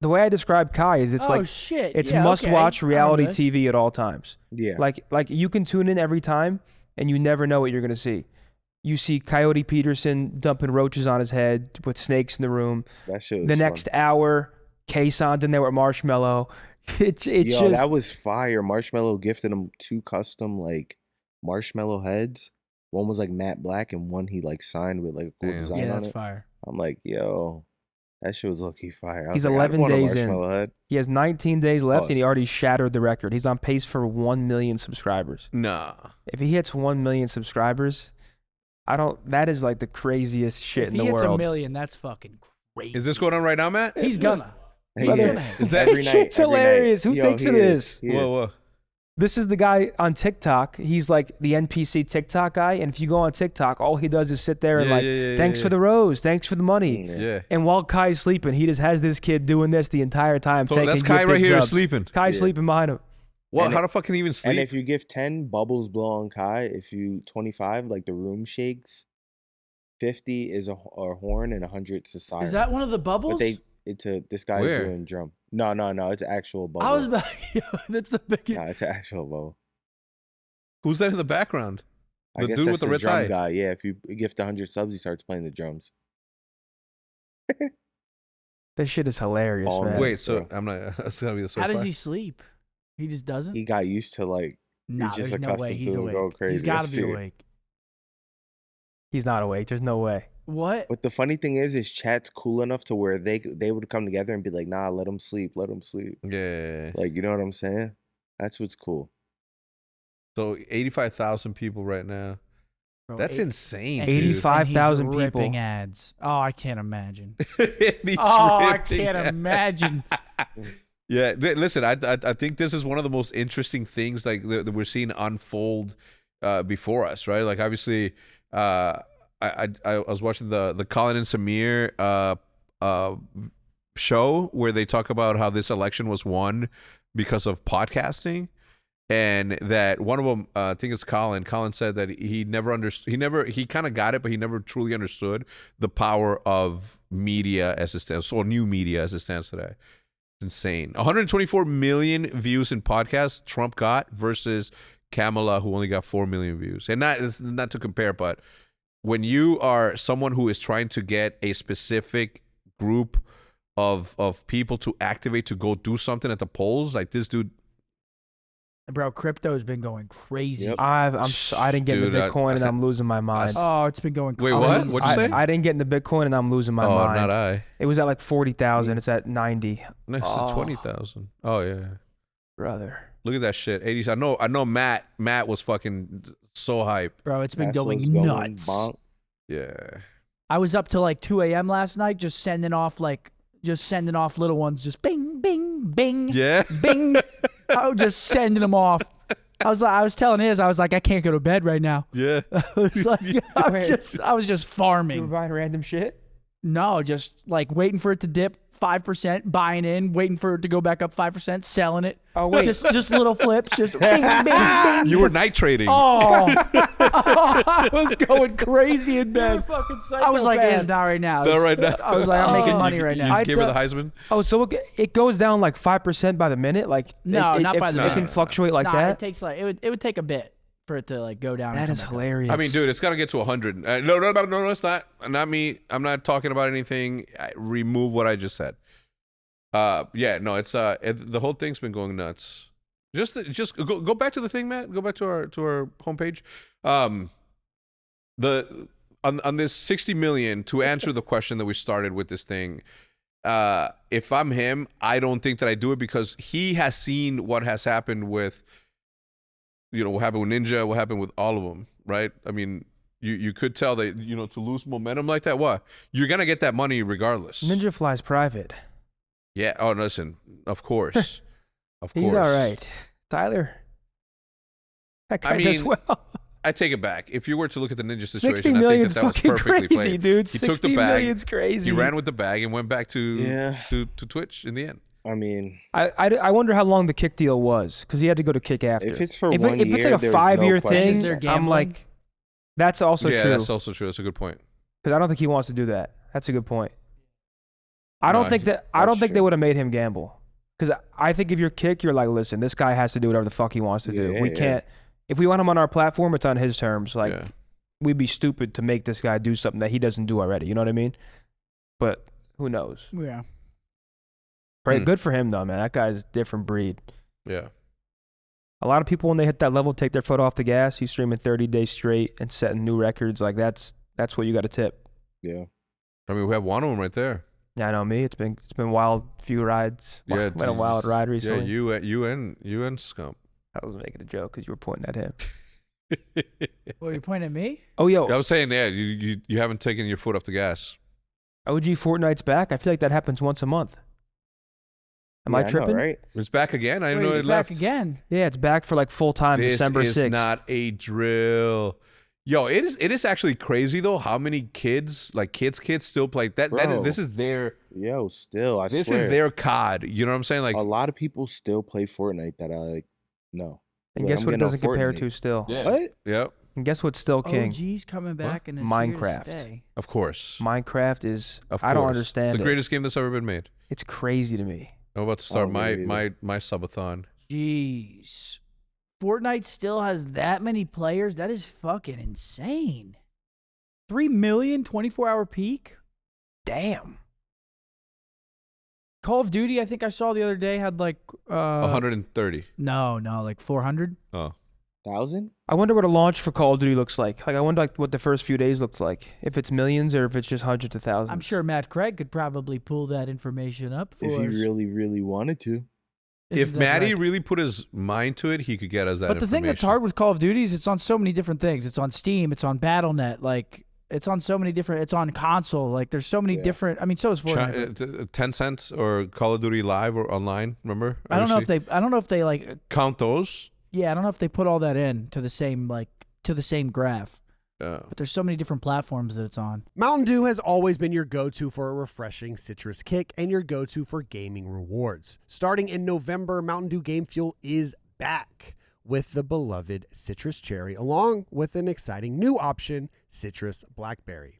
the way I describe Kai is it's shit. it's Yeah, must-watch okay. reality I remember this. TV at all times. Yeah. Like you can tune in every time and you never know what you're gonna see. You see Coyote Peterson dumping roaches on his head with snakes in the room. That shit was The fun. next hour, Kaysan in there with Marshmallow. It's Yo, just that was fire. Marshmallow gifted him 2 custom like marshmallow heads. One was like matte black, and one he like signed with like a cool Damn. design Yeah, on that's it. fire. I'm like, yo, that shit was low-key fire. I He's was like, I'd 11 want a days in. marshmallow head. he has 19 days left Pause. and he already shattered the record. He's on pace for 1 million subscribers. Nah. If he hits 1 million subscribers, that is like the craziest shit If in the he hits world. $1 million, that's fucking crazy. Is this going on right now, Matt? He's gonna. Hey, He's yeah. gonna. Is that every night? shit's every night. hilarious. Who Yo, thinks he of is. this? He is. Whoa. This is the guy on TikTok. He's like the NPC TikTok guy. And if you go on TikTok, all he does is sit there and thanks for the rose, thanks for the money. Yeah. And while Kai's sleeping, he just has this kid doing this the entire time. So thanking that's Kai gifted right here subs. sleeping. Kai's Yeah. sleeping behind him. What? And How the fuck can he even sleep? And if you give 10, bubbles blow on Kai. If you 25, like the room shakes. 50 is a horn and 100's a siren. Is that one of the bubbles? But this guy's Where? doing drum. No, it's an actual bubble. I was about. That's the biggest. Nah, it's an actual bubble. Who's that in the background? I The guess dude that's with the the red drum tie. guy. Yeah, if you gift 100 subs, he starts playing the drums. This shit is hilarious, All man. night. Wait, so bro. I'm not. That's gotta be the. How does he sleep? He just doesn't. He got used to like. Nah, just there's no way accustomed he's to awake. go crazy. He's got to I've be seen it. awake. He's not awake. There's no way. What? But the funny thing is chat's cool enough to where they would come together and be like, nah, let him sleep. Yeah. Like, you know what I'm saying? That's what's cool. So 85,000 people right now. Bro, That's insane. and dude. he's- 85,000 and he's ripping people. ads. Oh, I can't imagine. He's I ripping can't it. imagine. Yeah, listen, I think this is one of the most interesting things like that we're seeing unfold before us, right? Like obviously, I was watching the Colin and Samir show where they talk about how this election was won because of podcasting, and that one of them, I think it's Colin. Colin said that he never understood. He kind of got it, but he never truly understood the power of media as it stands. So new media as it stands today. Insane. 124 million views in podcasts Trump got versus Kamala, who only got 4 million views. And it's not to compare, but when you are someone who is trying to get a specific group of people to activate to go do something at the polls, like this dude. Bro, crypto's been going crazy. Yep. I didn't get Dude, into Bitcoin and I'm losing my mind. Oh, it's been going Wait, crazy. what? What'd you say? I didn't get into Bitcoin and I'm losing my Oh, mind. not I. It was at like 40,000. It's at 90. Next Oh. to 20,000. Oh yeah. Brother. Look at that shit. 80s. I know Matt was fucking so hype. Bro, it's been Tesla's going nuts. bonk. Yeah. I was up till like 2 a.m. last night just sending off little ones, just bing, bing, bing, Yeah. bing. I was just sending them off. I was telling I was like, I can't go to bed right now. Yeah. I was like, I was just You were farming. buying random shit? No, just like waiting for it to dip 5%, buying in, waiting for it to go back up 5%, selling it. Oh, wait. Just little flips, just bing, bing, bing. You were night trading. Oh, I was going crazy in bed. fucking I was like, it's not right now. Not right now. I was like, I'm making money You- right you now. I gave her the thought- Heisman? Oh, so it goes down like 5% by the minute? Like No, it, not it, by the It minute. can fluctuate like Nah, that? It takes it would take a bit for it to like go down. and That come is back up. hilarious. I mean, dude, it's got to get to 100. No, it's not. Not me. I'm not talking about anything. Remove what I just said. Yeah, no, it's the whole thing's been going nuts. Just go back to the thing, Matt. Go back to our homepage. On this 60 million, to answer the question that we started with this thing, if I'm him, I don't think that I do it because he has seen what has happened with, what happened with Ninja, what happened with all of them, right? I mean, You could tell that, to lose momentum like that, what? You're going to get that money regardless. Ninja flies private. Yeah. Oh, listen, of course. Of course. He's all right. Tyler. That guy does well. I take it back. If you were to look at the Ninja situation, 60 I think million's that was fucking perfectly crazy, played. dude. He 60 took the bag. million's crazy. He ran with the bag and went back to Twitch in the end. I mean, I wonder how long the kick deal was, because he had to go to kick after. if it's for if 1 year, it's like a there's 5-year no question. Is there thing, gambling? I'm like, that's also Yeah, true. that's also true. That's a good point. Because I don't think he wants to do that. That's a good point. I don't think they true. would have made him gamble. Because I think if you're kick, you're like, listen, this guy has to do whatever the fuck he wants to do. We can't. If we want him on our platform, it's on his terms. Like, we'd be stupid to make this guy do something that he doesn't do already. You know what I mean? But who knows? Yeah. Right? Good for him though, man. That guy's a different breed. Yeah. A lot of people, when they hit that level, take their foot off the gas. He's streaming 30 days straight and setting new records. Like, that's what you got to tip. Yeah. I mean, we have one of them right there. Yeah, I know me. It's been wild few rides. Yeah, Been a wild ride recently. Yeah, you and Scump. I was making a joke because you were pointing at him. Well, you're pointing at me? Oh, yo, I was saying, you haven't taken your foot off the gas. OG Fortnite's back. I feel like that happens once a month. Am I know, tripping? right? It's back again. I didn't know Wait, it it's left. back again. Yeah, it's back for like full time December 6th. This is not a drill. Yo, it is actually crazy though how many kids still play that. Bro. This is their Still, this swear. is their COD. You know what I'm saying? Like a lot of people still play Fortnite that I like. No. And Like, guess I'm what it getting on doesn't compare Fortnite. to still? What? Yep, And guess what's still king? OG's coming back and it's Minecraft. Here to stay. of course. Minecraft is, Of I don't course. understand It's the it. greatest game that's ever been made. It's crazy to me. I'm about to start Oh, really? my subathon. Jeez. Fortnite still has that many players? That is fucking insane. 3 million 24-hour peak? Damn. Call of Duty, I think I saw the other day, had like 130. No, like 400. Oh, 1,000? I wonder what a launch for Call of Duty looks like. Like, I wonder like what the first few days looked like. If it's millions or if it's just hundreds of thousands. I'm sure Matt Craig could probably pull that information up for If he us. really, really wanted to. Isn't if that Maddie right? really put his mind to it, he could get us that. But the thing that's hard with Call of Duty is it's on so many different things. It's on Steam. It's on Battle.net. Like, it's on so many different. It's on console. Like, there's so many different. I mean, so is Fortnite. 10 cents or Call of Duty Live or online. Remember? I don't know if they like. count those. Yeah, I don't know if they put all that in to the same graph. But there's so many different platforms that it's on. Mountain Dew has always been your go-to for a refreshing citrus kick and your go-to for gaming rewards. Starting in November, Mountain Dew Game Fuel is back with the beloved Citrus Cherry, along with an exciting new option, Citrus Blackberry.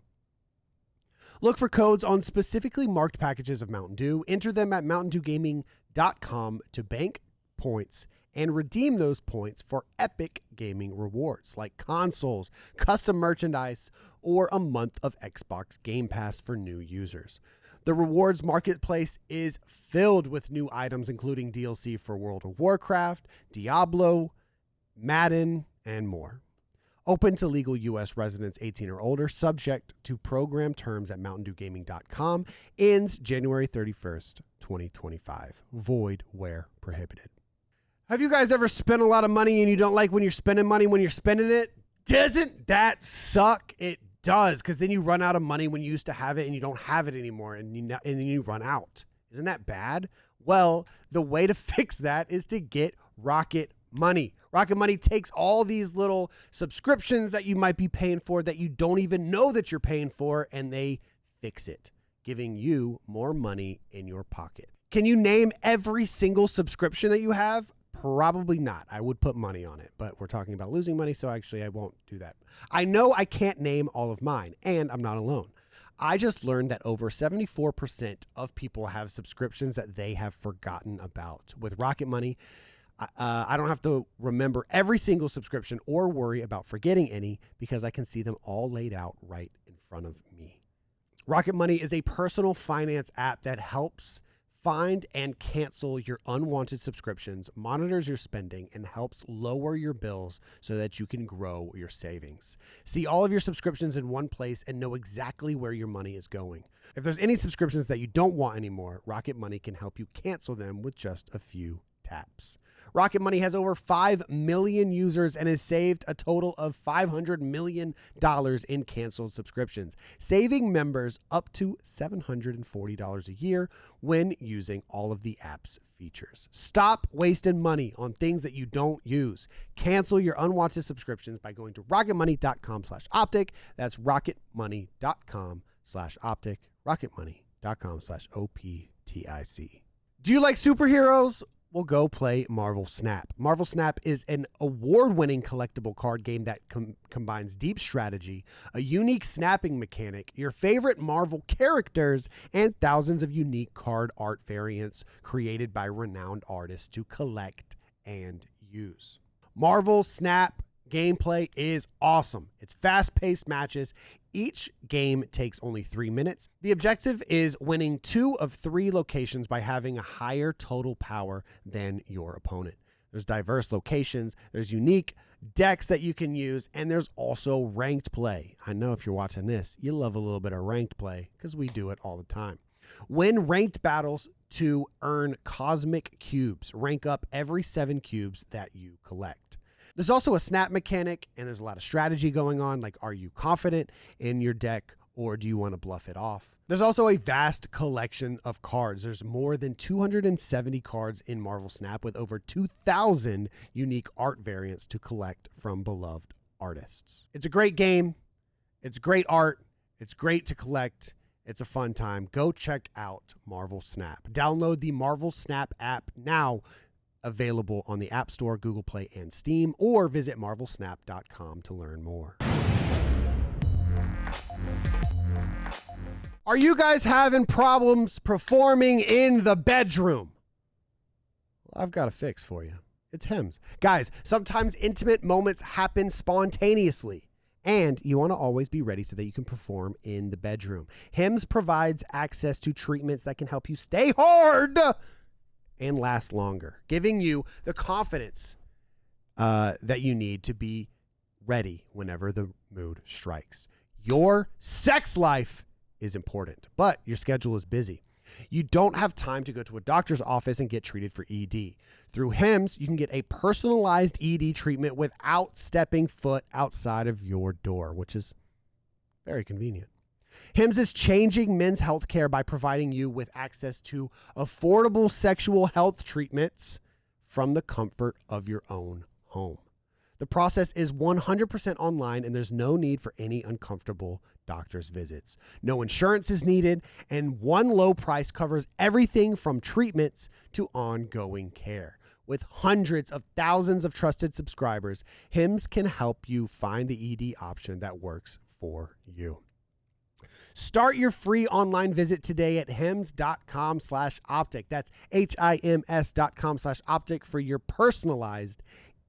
Look for codes on specifically marked packages of Mountain Dew. Enter them at mountaindewgaming.com to bank points and redeem those points for epic gaming rewards like consoles, custom merchandise, or a month of Xbox Game Pass for new users. The rewards marketplace is filled with new items, including DLC for World of Warcraft, Diablo, Madden, and more. Open to legal U.S. residents 18 or older, subject to program terms at mountaindewgaming.com. Ends January 31st, 2025. Void where prohibited. Have you guys ever spent a lot of money and you don't like when you're spending money when you're spending it? Doesn't that suck? It does, because then you run out of money when you used to have it and you don't have it anymore, and then you run out. Isn't that bad? Well, the way to fix that is to get Rocket Money. Rocket Money takes all these little subscriptions that you might be paying for that you don't even know that you're paying for, and they fix it, giving you more money in your pocket. Can you name every single subscription that you have? Probably not. I would put money on it, but we're talking about losing money, so actually I won't do that. I know I can't name all of mine, and I'm not alone. I just learned that over 74% of people have subscriptions that they have forgotten about. With Rocket Money, I don't have to remember every single subscription or worry about forgetting any because I can see them all laid out right in front of me. Rocket Money is a personal finance app that helps find and cancel your unwanted subscriptions, monitors your spending, and helps lower your bills so that you can grow your savings. See all of your subscriptions in one place and know exactly where your money is going. If there's any subscriptions that you don't want anymore, Rocket Money can help you cancel them with just a few taps. Rocket Money has over 5 million users and has saved a total of $500 million in canceled subscriptions, saving members up to $740 a year when using all of the app's features. Stop wasting money on things that you don't use. Cancel your unwanted subscriptions by going to rocketmoney.com/optic. That's rocketmoney.com/optic. rocketmoney.com/OPTIC. Do you like superheroes? Well, go play Marvel Snap. Marvel Snap is an award-winning collectible card game that combines deep strategy, a unique snapping mechanic, your favorite Marvel characters, and thousands of unique card art variants created by renowned artists to collect and use. Marvel Snap gameplay is awesome. It's fast-paced matches. Each game takes only 3 minutes. The objective is winning 2 of 3 locations by having a higher total power than your opponent. There's diverse locations, there's unique decks that you can use, and there's also ranked play. I know if you're watching this, you love a little bit of ranked play because we do it all the time. Win ranked battles to earn cosmic cubes. Rank up every 7 cubes that you collect. There's also a snap mechanic, and there's a lot of strategy going on, like are you confident in your deck or do you want to bluff it off? There's also a vast collection of cards. There's more than 270 cards in Marvel Snap with over 2,000 unique art variants to collect from beloved artists. It's a great game. It's great art. It's great to collect. It's a fun time. Go check out Marvel Snap. Download the Marvel Snap app now. Available on the App Store, Google Play, and Steam, or visit marvelsnap.com to learn more. Are you guys having problems performing in the bedroom? Well, I've got a fix for you. It's Hims. Guys, sometimes intimate moments happen spontaneously, and you want to always be ready so that you can perform in the bedroom. Hims provides access to treatments that can help you stay hard and last longer, giving you the confidence that you need to be ready whenever the mood strikes. Your sex life is important, but your schedule is busy. You don't have time to go to a doctor's office and get treated for ED. Through Hims, you can get a personalized ED treatment without stepping foot outside of your door, which is very convenient. Hims is changing men's healthcare by providing you with access to affordable sexual health treatments from the comfort of your own home. The process is 100% online, and there's no need for any uncomfortable doctor's visits. No insurance is needed, and one low price covers everything from treatments to ongoing care. With hundreds of thousands of trusted subscribers, Hims can help you find the ED option that works for you. Start your free online visit today at hims.com/optic. That's HIMS.com/optic for your personalized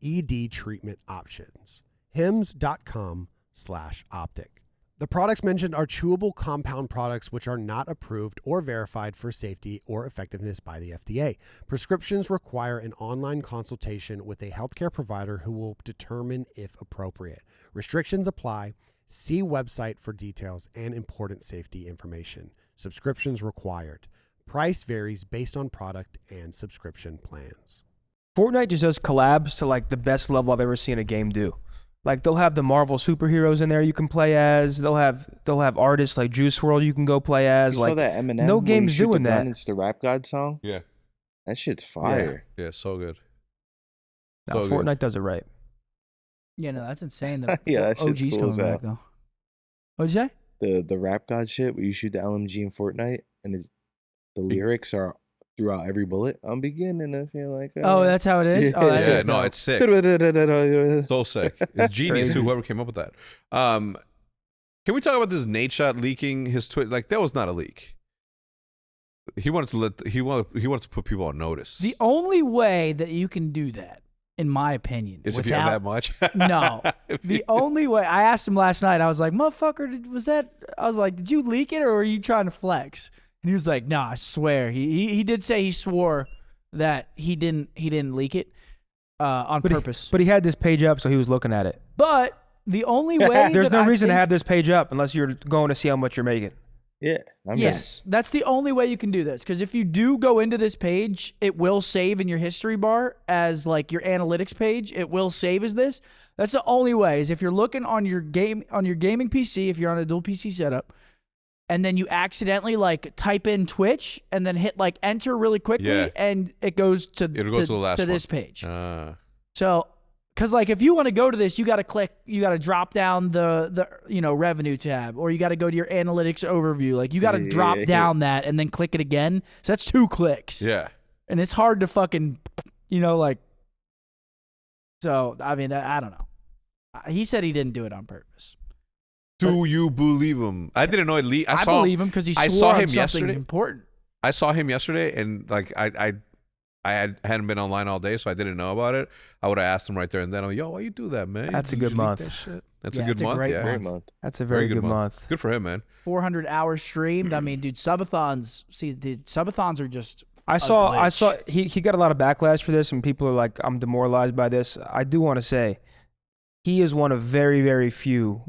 ED treatment options. hims.com/optic. The products mentioned are chewable compound products which are not approved or verified for safety or effectiveness by the FDA. Prescriptions require an online consultation with a healthcare provider who will determine if appropriate. Restrictions apply. See website for details and important safety information. Subscriptions required. Price varies based on product and subscription plans. Fortnite just does collabs to like the best level I've ever seen a game do. Like they'll have the Marvel superheroes in there you can play as. They'll have artists like Juice WRLD you can go play as. You like saw that Eminem? no game's doing that. It's the Rap God song. Yeah. That shit's fire. Yeah, so good. No, So Fortnite good. does it right. Yeah, no, that's insane. The Yeah, that shit's OG's cool as coming hell. back though. What'd you say? The Rap God shit where you shoot the LMG in Fortnite and the lyrics are throughout every bullet. I'm beginning to feel like Oh, that's how it is. Yeah. Oh, that Yeah, is no, dope. it's sick. that's So sick. It's genius Crazy. too, whoever came up with that. Can we talk about this Nadeshot leaking his tweet? Like that was not a leak. He wanted to put people on notice. The only way that you can do that, in my opinion, is if you have that much. No. The only way, I asked him last night, I was like, motherfucker, did you leak it or were you trying to flex? And he was like, no, I swear. He did say he swore that he didn't leak it on purpose. But he had this page up, so he was looking at it. But the only way There's that no I reason to think- have this page up unless you're going to see how much you're making. Yeah. Yes, that's the only way you can do this. Because if you do go into this page, it will save in your history bar as like your analytics page. It will save as this. That's the only way. Is if you're looking on your gaming PC, if you're on a dual PC setup, and then you accidentally like type in Twitch and then hit like enter really quickly, and it goes to this page. So. Because, like, if you want to go to this, you got to drop down the revenue tab, or you got to go to your analytics overview. Like, you got to drop down that and then click it again. So that's 2 clicks. Yeah. And it's hard to fucking, so, I mean, I don't know. He said he didn't do it on purpose. Do you believe him? I didn't know it. I believe him because he swore on something important. I saw him yesterday, and, like, I hadn't been online all day, so I didn't know about it. I would have asked him right there and then, "Yo, why you do that, man? That's a good month. That's a good month. Great month. That's a very good month. Good for him, man. 400 hours streamed. I mean, dude, subathons. See, subathons are just. I saw. He got a lot of backlash for this, and people are like, "I'm demoralized by this." I do want to say, he is one of very, very few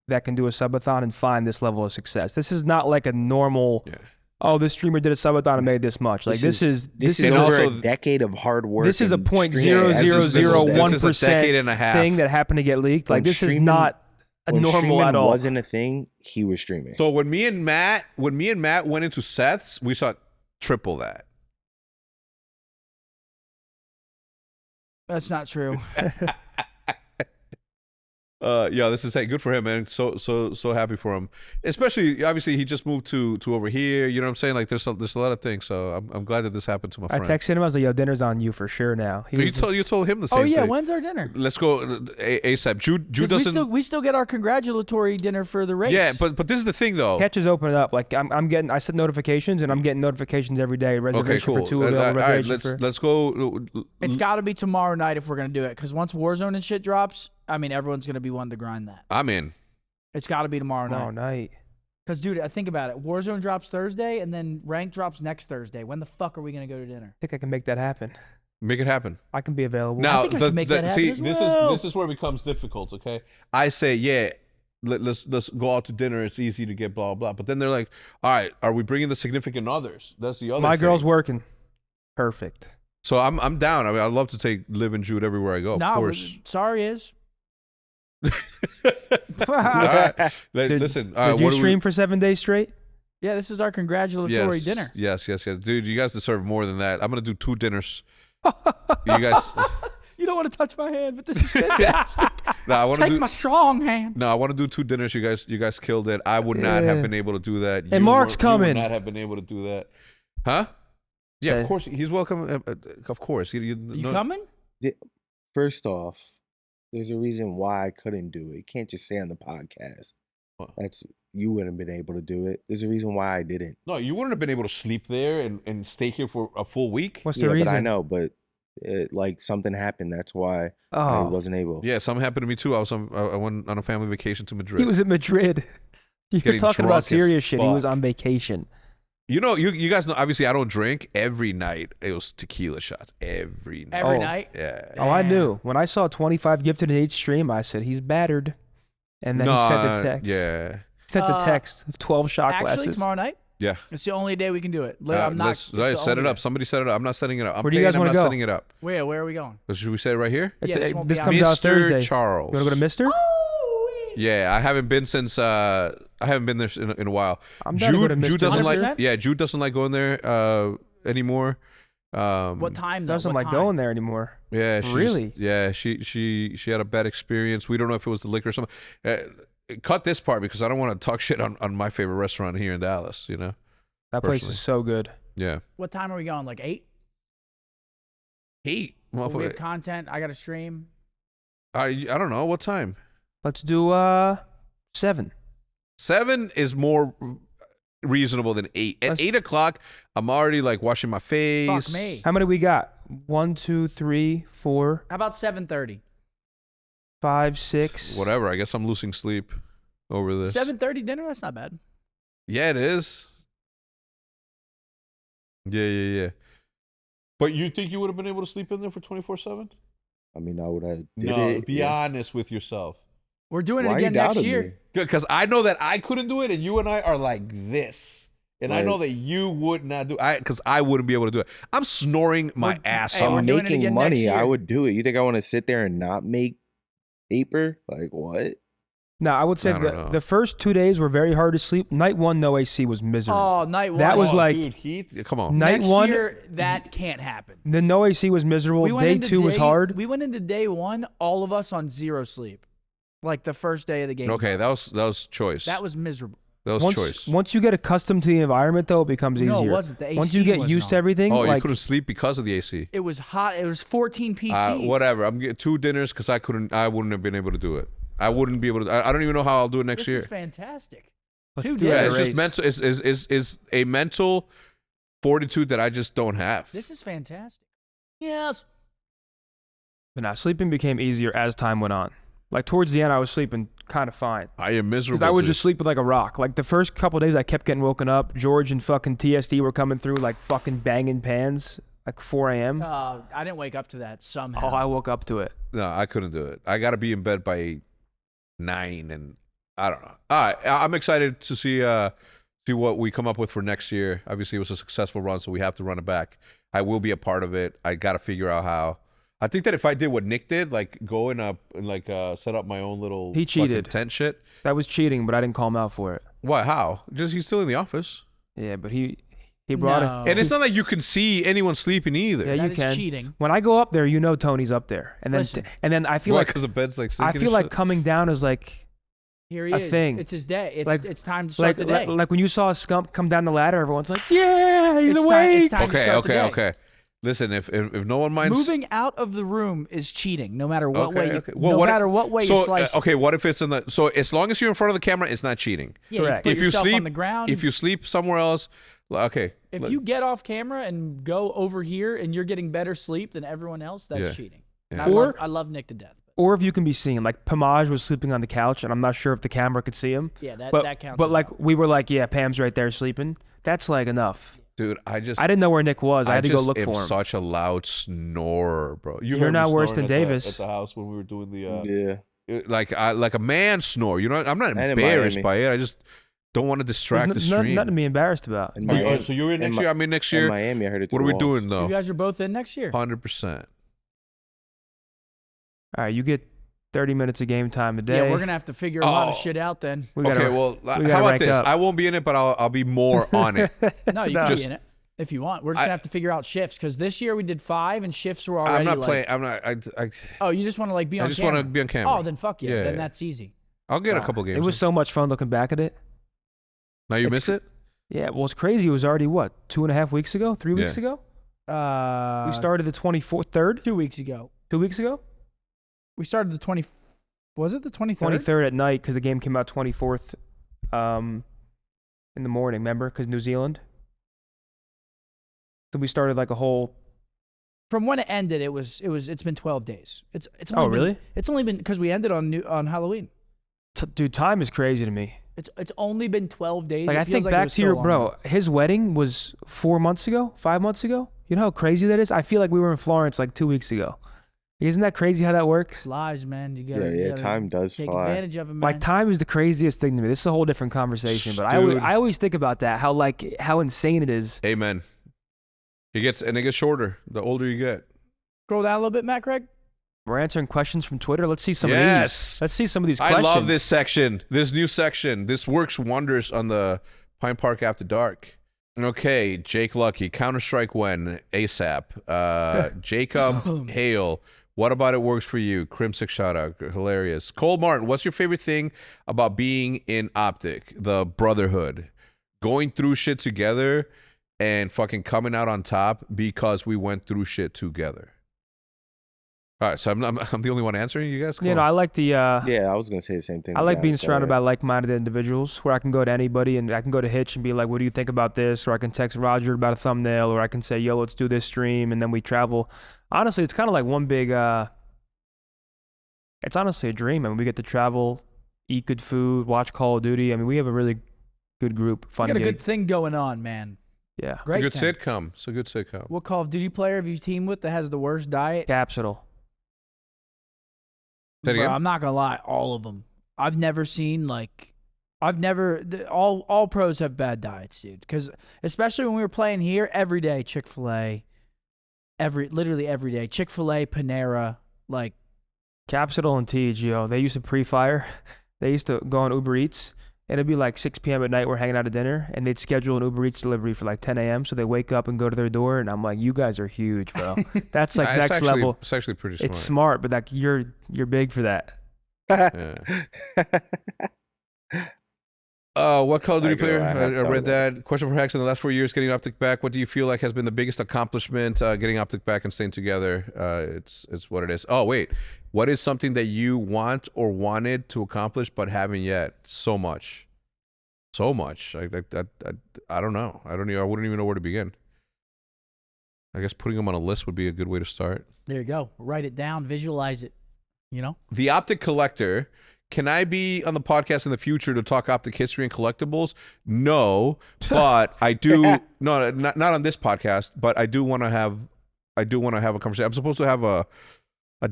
that can do a subathon and find this level of success. This is not like a normal. Yeah. Oh, this streamer did a subathon and made this much. Like this is over a decade of hard work. This is a 0.0001% thing that happened to get leaked. Like this is not a normal at all. Wasn't a thing. He was streaming. So when me and Matt went into Seth's, we saw triple that. That's not true. This is good for him, man. So happy for him. Especially, obviously, he just moved to over here. You know what I'm saying? Like, there's a lot of things. So I'm glad that this happened to my friend. I texted him. I was like, "Yo, dinner's on you for sure now." You told him the same thing. Oh yeah, when's our dinner? Let's go ASAP. Jude doesn't. We still get our congratulatory dinner for the race. Yeah, but this is the thing though. Catch is opening up. Like I set notifications and I'm getting notifications every day. Reservation for 2. Let's go. It's got to be tomorrow night if we're gonna do it. Because once Warzone and shit drops. I mean, everyone's going to be one to grind that. I'm in. It's got to be tomorrow night. Tomorrow night. Because, dude, think about it. Warzone drops Thursday, and then Rank drops next Thursday. When the fuck are we going to go to dinner? I think I can make that happen. Make it happen. I can be available. Now, I think I can make that happen as well. This is where it becomes difficult, okay? I say, yeah, let's go out to dinner. It's easy to get blah, blah. But then they're like, all right, are we bringing the significant others? That's the other My thing. girl's working. Perfect. So I'm down. I mean, I'd love to take Liv and Jude everywhere I go, of course. Sorry is. All right. Listen. Did you stream for 7 days straight? Yeah, this is our congratulatory dinner. Yes. Dude, you guys deserve more than that. I'm going to do 2 dinners. You guys. You don't want to touch my hand, but this is fantastic. No, I want to take my strong hand. No, I want to do 2 dinners. You guys killed it. I would not have been able to do that. And Mark's coming. You would not have been able to do that. Huh? Yeah, of course. He's welcome. Of course. You coming? First off, there's a reason why I couldn't do it. You can't just say on the podcast. You wouldn't have been able to do it. There's a reason why I didn't. No, you wouldn't have been able to sleep there and stay here for a full week. What's the reason? But I know, but something happened. That's why I wasn't able. Yeah, something happened to me too. I went on a family vacation to Madrid. He was at Madrid. You're talking about serious shit. He was on vacation. You know, you guys know, obviously I don't drink. Every night it was tequila shots. Every night. Every night? Yeah. Oh, I knew. When I saw 25 gifted in each stream, I said, he's battered. And then he sent the text. Yeah. He sent the text of 12 shot glasses. Actually, tomorrow night? Yeah. It's the only day we can do it. Set it up. Somebody set it up. I'm not setting it up. Where do you guys want to go? I'm not setting it up. Where are we going? Should we say it right here? Yeah, this comes out Mr. Thursday. Charles. You want to go to Mr.? Yeah, I haven't been since I haven't been there in a while. I'm down to go to Mr. Jude doesn't 100%? like. Jude doesn't like going there anymore. What time though? Doesn't like going there anymore. Yeah, really. Yeah, she had a bad experience. We don't know if it was the liquor or something. Cut this part because I don't want to talk shit on my favorite restaurant here in Dallas. You know, that place is so good. Yeah. What time are we going? Like 8? 8. Well, we have content. I got to stream. I don't know what time. Let's do 7. 7 is more reasonable than 8. At 8 o'clock, I'm already like washing my face. Fuck me. How many we got? 1, 2, 3, 4. How about 7:30? 5, 6. Whatever. I guess I'm losing sleep over this. 7:30 dinner? That's not bad. Yeah, it is. Yeah. But you think you would have been able to sleep in there for 24/7? I mean, I would have. Be honest with yourself. We're doing it Why you again next doubting year. me? Because I know that I couldn't do it, and you and I are like this. And I Like- know that you would not do it. Because I wouldn't be able to do it. I'm snoring my ass hey, we're off. doing it Making again next money, I year. would do it. You think I want to sit there and not make paper? Like what? No, I would say I don't know. the first 2 days were very hard to sleep. Night 1, no AC was miserable. Oh, night one. That was Oh, like- dude, Heath, come on. Night next 1, year, that can't happen. the no AC was miserable. Day 2 was hard. We went into day 1, all of us on 0 sleep. Like the first day of the game. Okay, that was choice. That was miserable. That was once, choice. Once you get accustomed to the environment, though, it becomes easier. No, it wasn't. The AC Once you get wasn't used to on. everything, Oh, you like couldn't sleep because of the AC. It was hot. It was 14 PCs. Whatever. I'm getting 2 dinners because I wouldn't have been able to do it. I wouldn't be able to. I don't even know how I'll do it next This year. is fantastic. let's 2 do Yeah, it. it's days. just mental. Is a mental fortitude that I just don't have. This is fantastic. Yes. But now sleeping became easier as time went on. Like towards the end, I was sleeping kind of fine. I am miserable. Because I would dude. just sleep with like a rock. Like the first couple days, I kept getting woken up. George and fucking TSD were coming through like fucking banging pans, like 4 a.m. I didn't wake up to that somehow. Oh, I woke up to it. No, I couldn't do it. I got to be in bed by 9, and I don't know. All right, I'm excited to see what we come up with for next year. Obviously, it was a successful run, so we have to run it back. I will be a part of it. I got to figure out how. I think that if I did what Nick did, like go in set up my own little He cheated. fucking tent shit. That was cheating, but I didn't call him out for it. Why? How? Just he's still in the office, Yeah, but he brought No. it. and it's not like you can see anyone sleeping either. Yeah, That you is can. cheating. When I go up there, you know Tony's up there, and then Listen. and then I feel Why? like Because the bed's like. I sinking feel and like shit? coming down is like Here he a is. thing. It's his day. It's Like- it's time to start the day. like when you saw a scump come down the ladder, everyone's like, "Yeah, he's It's time- awake." it's time to Okay, start the okay, day. okay. Listen, if no one minds Moving out of the room is cheating, no matter what way. You, Well, no what matter what way you slice. it. okay, what if it's in the? So as long as you're in front of the camera, it's not cheating. Yeah, you Correct. put If you yourself sleep on the ground. if you sleep somewhere else, okay. if you get off camera and go over here and you're getting better sleep than everyone else, that's Yeah. cheating. Yeah. And Or- I love Nick to death. Or if you can be seen, like Pamaj was sleeping on the couch, and I'm not sure if the camera could see him. Yeah, that But counts. but as like well. we were like, yeah, Pam's right there sleeping. That's like enough. dude, I I didn't know where Nick was. I had to go just look am for him. such a loud snorer, bro. You You're heard me not worse snoring than at the- Davis. at the house when we were doing the Yeah. like a man snore. You know, I'm not And in embarrassed Miami. by it. I just don't want to distract the There's stream. nothing to be embarrassed about. In Oh, Miami- so you're in in next Mi- year. I mean, next In year. Miami, I heard it. What are through we the doing walls. you though? guys are both in next year. 100%. All right, you get 30 minutes of game time a day. Yeah, we're gonna have to figure a lot of Oh. shit out then. We gotta- Okay, well, we how gotta about rank this? up. I won't be in it, but I'll be more on it. No, you No. can Just- be in it if you want. We're just gonna have to figure out shifts because this year we did 5 and shifts were already. I'm not like, playing. I'm not. I Oh, you just want to like be on. I just camera. want to be on camera. Oh, then fuck yeah. Yeah, Then yeah. that's easy. I'll get a Wow. couple games. It was so much fun looking back at it. Now you it's miss it? Yeah, well, it's crazy. It was already what 2.5 weeks ago, 3 weeks Yeah. ago. We We started the 24th, 3rd, 2 weeks ago. 2 weeks ago, We started the 20. Was it the 23rd? 23rd at night because the game came out 24th, in the morning. Remember, because New Zealand. So we started like a whole. From when it ended, it's been 12 days. It's Oh, only been- really? It's only been because we ended on Halloween. Dude, time is crazy to me. It's only been 12 days. Like It I feels think it back was to so your long bro. ago. His wedding was 4 months ago, 5 months ago. You know how crazy that is. I feel like we were in Florence like 2 weeks ago. Isn't that crazy how that works? Lies, man. You Yeah, gotta, you yeah. gotta Time does take fly. advantage of it, man. Like time is the craziest thing to me. This is a whole different conversation, but Dude. I always think about that. How insane it is. Amen. It gets shorter the older you get. Scroll down a little bit, Matt Craig. We're answering questions from Twitter. Let's see some of Yes. these. Let's see some of these I questions. love this section. This new section. This works wonders on the Pine Park After Dark. Okay, Jake Lucky. Counter-Strike when? ASAP. Jacob Hale. What about it works for you? Crimsic shout out. Hilarious. Cole Martin. What's your favorite thing about being in OpTic? The brotherhood. Going through shit together and fucking coming out on top because we went through shit together. All right, so I'm the only one answering you guys? You know, I like the. Yeah, I was gonna say the same thing. I the like guy being said. surrounded by like-minded individuals where I can go to anybody and I can go to Hitch and be like, what do you think about this? Or I can text Roger about a thumbnail, or I can say, yo, let's do this stream. And then we travel. Honestly, it's kind of like one big, it's honestly a dream. I mean, we get to travel, eat good food, watch Call of Duty. I mean, we have a really good group, fun You got a gig. good thing going on, man. Yeah. It's a Great good thing. sitcom. It's a good sitcom. What Call of Duty player have you teamed with that has the worst diet? Capsule. Say it Bro, again? I'm not gonna lie, all of them. I've never seen all pros have bad diets, dude. Because especially when we were playing here, every day Chick-fil-A, literally every day Chick-fil-A, Panera, like Capsule and TGO, they used to pre-fire. They used to go on Uber Eats. And it'd be like 6 p.m. at night, we're hanging out at dinner, and they'd schedule an Uber Eats delivery for like 10 a.m. So they wake up and go to their door, and I'm like, you guys are huge, bro. That's like next level. It's actually pretty smart. It's smart, but like you're big for that. What Call of Duty player? I read that. Question for Hex. In the last 4 years, getting OpTic back, what do you feel like has been the biggest accomplishment? Getting OpTic back and staying together. It's what it is. Oh wait, what is something that you want or wanted to accomplish but haven't yet? So much. I don't know. I wouldn't even know where to begin. I guess putting them on a list would be a good way to start. There you go. Write it down. Visualize it. You know. The OpTic Collector. Can I be on the podcast in the future to talk OpTic history and collectibles? No, but I do. No, not on this podcast. But I do want to have a conversation. I'm supposed to have a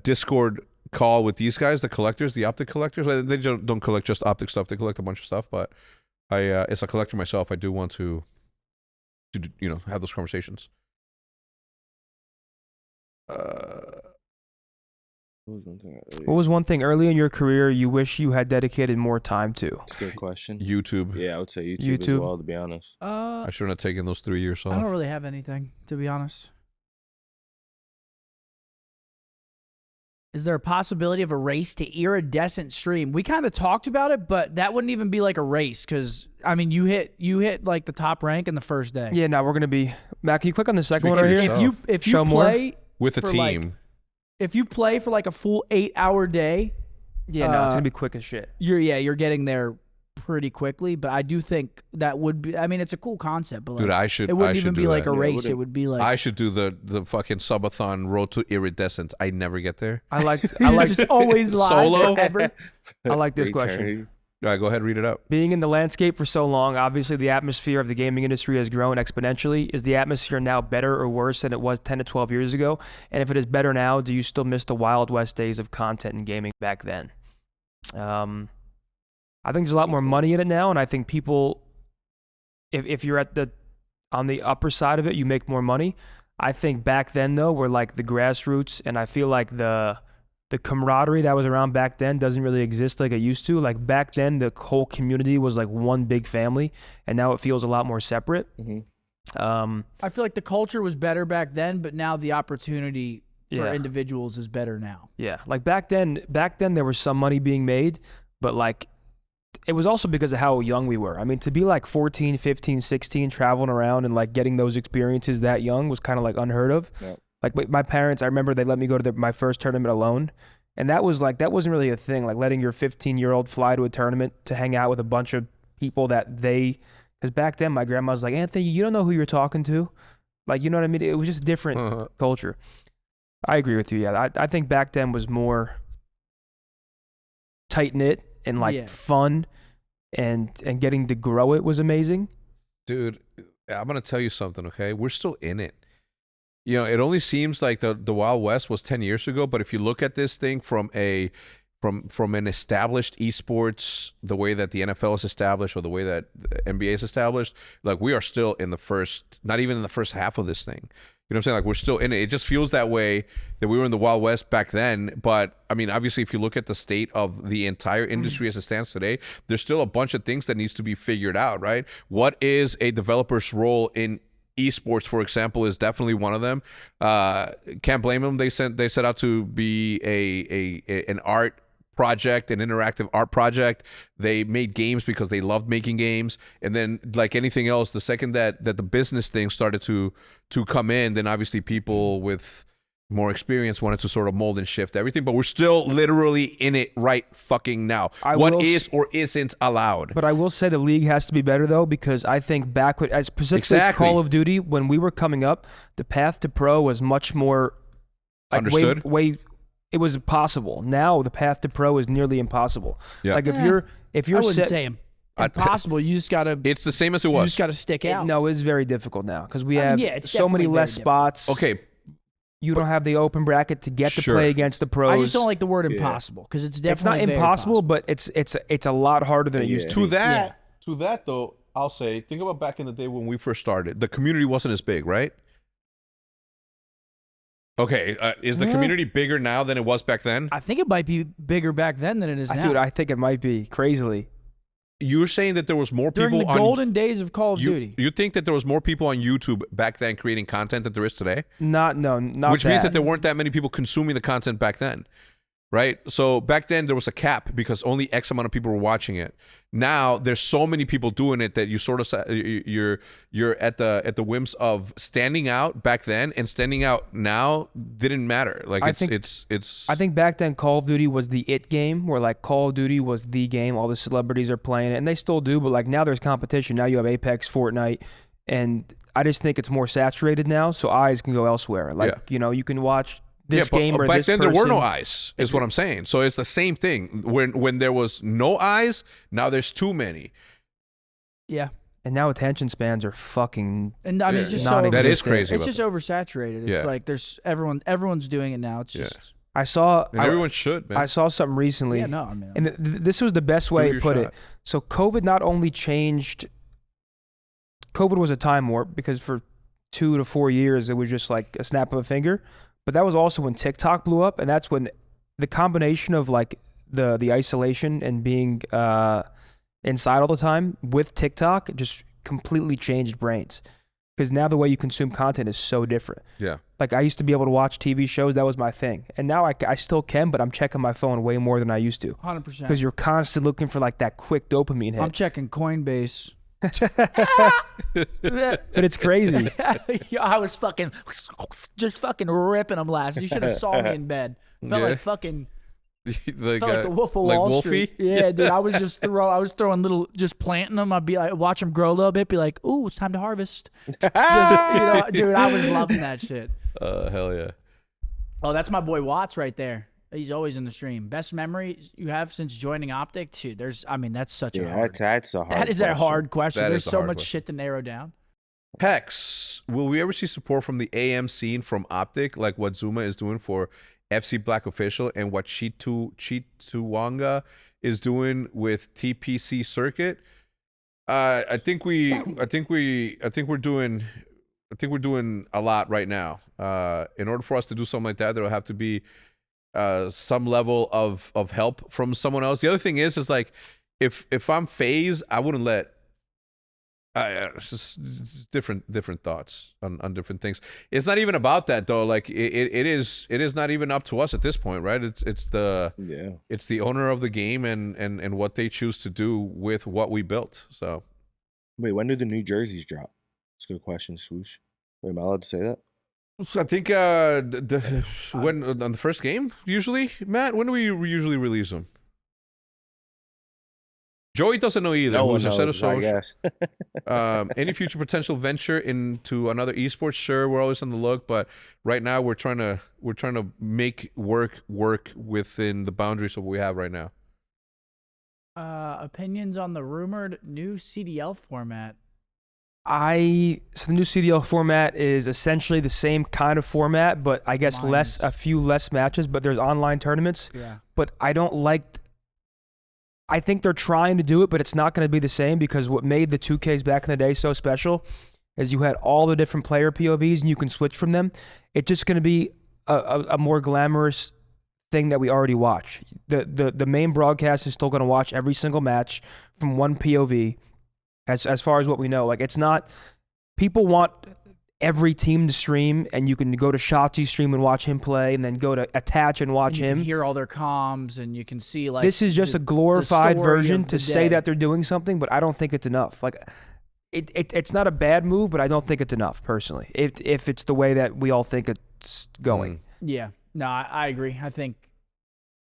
Discord call with these guys, the collectors, the OpTic collectors. They don't collect just OpTic stuff. They collect a bunch of stuff. But as a collector myself, I do want to have those conversations. What was one thing early in your career you wish you had dedicated more time to? That's a good question. YouTube. Yeah, I would say YouTube as well, to be honest. I shouldn't have taken those 3 years off. I don't really have anything, to be honest. Is there a possibility of a race to iridescent stream? We kind of talked about it, but that wouldn't even be like a race because, I mean, you hit like the top rank in the first day. Yeah, no, we're going to be... Matt, can you click on the second one right here? If you play... With a team. If you play for like a full 8-hour day... Yeah, no, it's going to be quick as shit. You're getting there pretty quickly, but I do think that would be... I mean, it's a cool concept, but like, dude, it wouldn't even be like a race. It would be like... I should do the fucking subathon road to iridescence. I never get there. I like just always live solo. Forever. I like this question. All right, go ahead, read it out. Being in the landscape for so long, obviously the atmosphere of the gaming industry has grown exponentially. Is the atmosphere now better or worse than it was 10 to 12 years ago? And if it is better now, do you still miss the Wild West days of content and gaming back then? I think there's a lot more money in it now, and I think people, if you're on the upper side of it, you make more money. I think back then, though, we're like the grassroots, and I feel like the camaraderie that was around back then doesn't really exist like it used to. Like back then, the whole community was like one big family, and now it feels a lot more separate. Mm-hmm. I feel like the culture was better back then, but now the opportunity for individuals is better now. Yeah, like back then there was some money being made, but like it was also because of how young we were. I mean, to be like 14, 15, 16, traveling around and like getting those experiences that young was kind of like unheard of. Yep. Like my parents, I remember they let me go to my first tournament alone. And that wasn't really a thing. Like letting your 15-year-old fly to a tournament to hang out with a bunch of people because back then my grandma was like, Anthony, you don't know who you're talking to. Like, you know what I mean? It was just a different culture. I agree with you. Yeah. I think back then was more tight knit and like fun and getting to grow it was amazing. Dude, I'm going to tell you something. Okay. We're still in it. You know, it only seems like the Wild West was 10 years ago, but if you look at this thing from an established esports, the way that the NFL is established or the way that the NBA is established, like we are still in not even in the first half of this thing. You know what I'm saying? Like we're still in it. It just feels that way that we were in the Wild West back then. But I mean, obviously, if you look at the state of the entire industry as it stands today, there's still a bunch of things that needs to be figured out, right? What is a developer's role in esports, for example, is definitely one of them. Can't blame them. They set out to be an art project, an interactive art project. They made games because they loved making games, and then like anything else, the second that the business thing started to come in, then obviously people with more experience wanted to sort of mold and shift everything, but we're still literally in it right fucking now. What is or isn't allowed. But I will say the league has to be better though, because I think back when, specifically Call of Duty, when we were coming up, the path to pro was much more like, understood. It was possible. Now the path to pro is nearly impossible. Yeah. Like if you're I wouldn't say impossible. You just gotta. It's the same as it was. You just gotta stick out. No, it's very difficult now because we have so many less spots. Okay. You don't have the open bracket to get to Sure. play against the pros. I just don't like the word Yeah. impossible because it's It's not definitely very impossible, possible. but it's a lot harder than it used to. To be. that though, I'll say, think about back in the day when we first started. The community wasn't as big, right? Okay, is the community bigger now than it was back then? I think it might be bigger back then than it is now. Dude, I think it might be crazily. You're saying that there was more During people the golden days of Call of Duty. You think that there was more people on YouTube back then creating content than there is today? Not Which means that there weren't that many people consuming the content back then, right? So back then there was a cap because only X amount of people were watching it. Now there's so many people doing it that you sort of you're at the whims of standing out back then, and standing out now didn't matter. Like I think back then Call of Duty was the it game, where like Call of Duty was the game. All the celebrities are playing it, and they still do. But like now there's competition. Now you have Apex, Fortnite, and I just think it's more saturated now. So eyes can go elsewhere. Like you can watch this game or back this then there were no person. eyes, is what I'm saying. So it's the same thing. When there was no eyes, now there's too many. Yeah. And now attention spans are fucking. And I mean, it's just Not so That is existent. crazy. It's about just oversaturated. It's Yeah. like there's everyone's doing it now. It's Yeah. just I saw. and everyone should, man. I saw something recently. yeah, no, I mean, And this was the best way your to put shot. it. So COVID not only changed. COVID was a time warp because for 2 to 4 years it was just like a snap of a finger, but that was also when TikTok blew up, and that's when the combination of like the isolation and being inside all the time with TikTok just completely changed brains. Because now the way you consume content is so different. Yeah. Like I used to be able to watch TV shows, that was my thing, and now I still can, but I'm checking my phone way more than I used to. 100%. Because you're constantly looking for like that quick dopamine hit. I'm checking Coinbase. But it's crazy. I was fucking ripping them last. You should have saw me in bed. Felt Yeah. like fucking like, felt like the Wolf of like Wall Wolfie? Street. Yeah, dude. I was throwing little, just planting them. I'd be like, watch them grow a little bit. Be like, ooh, it's time to harvest. Dude, I was loving that shit. Hell yeah. Oh, that's my boy Watts right there. He's always in the stream. Best memory you have since joining OpTic? Dude, that's such a hard. That's a hard. That is a hard question. That There's is a so hard much question. shit to narrow down. Hex, will we ever see support from the AM scene from OpTic, like what Zuma is doing for FC Black Official and what Chituwanga is doing with TPC Circuit? I think we're doing a lot right now. In order for us to do something like that, there'll have to be some level of help from someone else. The other thing is like if I'm FaZe, I wouldn't let. It's just different thoughts on different things. It's not even about that though. Like it is not even up to us at this point, right? It's the owner of the game and what they choose to do with what we built. So Wait, when do the new jerseys drop? That's a good question, Swoosh. Wait, am I allowed to say that? I think when on the first game usually, Matt. When do we usually release them? Joey doesn't know either. No one Who's a set of knows, I social. guess. Any future potential venture into another esports? Sure, we're always on the look, but right now we're trying to make work within the boundaries of what we have right now. Opinions on the rumored new CDL format. So the new CDL format is essentially the same kind of format, but I guess a few less matches, but there's online tournaments. Yeah. But I think they're trying to do it, but it's not going to be the same, because what made the 2Ks back in the day so special is you had all the different player POVs and you can switch from them. It's just going to be a more glamorous thing that we already watch. The main broadcast is still going to watch every single match from one POV. As far as what we know, like it's not. People want every team to stream, and you can go to Shotzi's stream and watch him play, and then go to Attach and watch And you him. can hear all their comms, and you can see like This is just the- a glorified the story version of to the say day. that they're doing something, but I don't think it's enough. Like, it's not a bad move, but I don't think it's enough personally. If it's the way that we all think it's going. Yeah, no, I agree. I think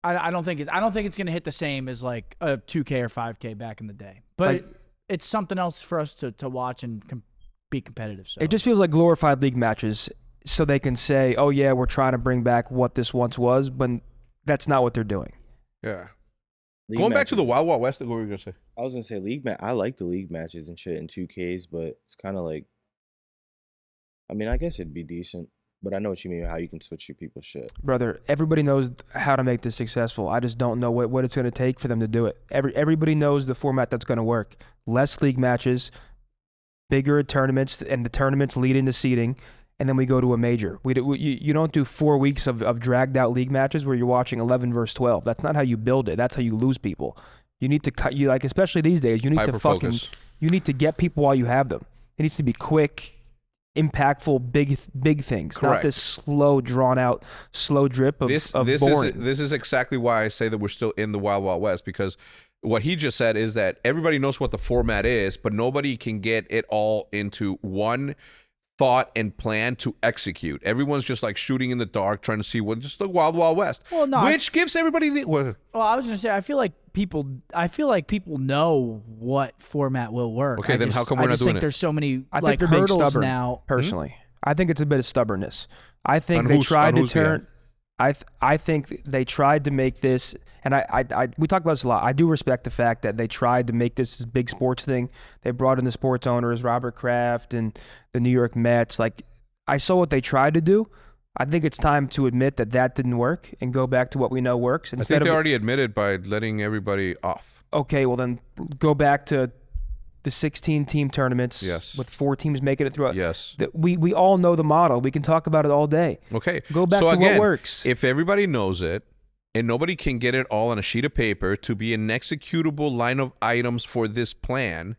I don't think it's gonna hit the same as like a 2K or 5K back in the day, but Like- it's something else for us to watch and be competitive. So It just feels like glorified league matches, so they can say, "Oh yeah, we're trying to bring back what this once was," but that's not what they're doing. Yeah. League Going back to the matches- Wild Wild West, what were you gonna say? I was gonna say I like the league matches and shit in 2Ks, but it's kind of like, I mean, I guess it'd be decent. But I know what you mean, how you can switch your people's shit. Brother, everybody knows how to make this successful. I just don't know what it's going to take for them to do it. Everybody knows the format that's going to work. Less league matches, bigger tournaments, and the tournaments lead into seeding, and then we go to a major. You don't do 4 weeks of dragged out league matches where you're watching 11 versus 12. That's not how you build it. That's how you lose people. You need to cut, especially these days, you need to you need to get people while you have them. It needs to be quick, impactful, big things. Correct. Not this slow, drawn out, slow drip of boring. This is exactly why I say that we're still in the Wild Wild West, because what he just said is that everybody knows what the format is, but nobody can get it all into one thought and plan to execute. Everyone's just like shooting in the dark, trying to see what just the Wild Wild West. Well, no, which gives everybody the. Well, I was gonna say, I feel like people know what format will work. Okay, then how come we're not doing it? I just think there's so many I think they're being hurdles stubborn now. Personally, I think it's a bit of stubbornness. I think On they whose- tried on to whose turn. I think they tried to make this, and we talk about this a lot. I do respect the fact that they tried to make this big sports thing. They brought in the sports owners, Robert Kraft and the New York Mets. Like, I saw what they tried to do. I think it's time to admit that didn't work and go back to what we know works. I think they already admitted by letting everybody off. Okay, well then go back to the 16-team tournaments. Yes. With 4 teams making it throughout. Yes. We all know the model. We can talk about it all day. Okay. Go back so to again, what works. If everybody knows it and nobody can get it all on a sheet of paper to be an executable line of items for this plan,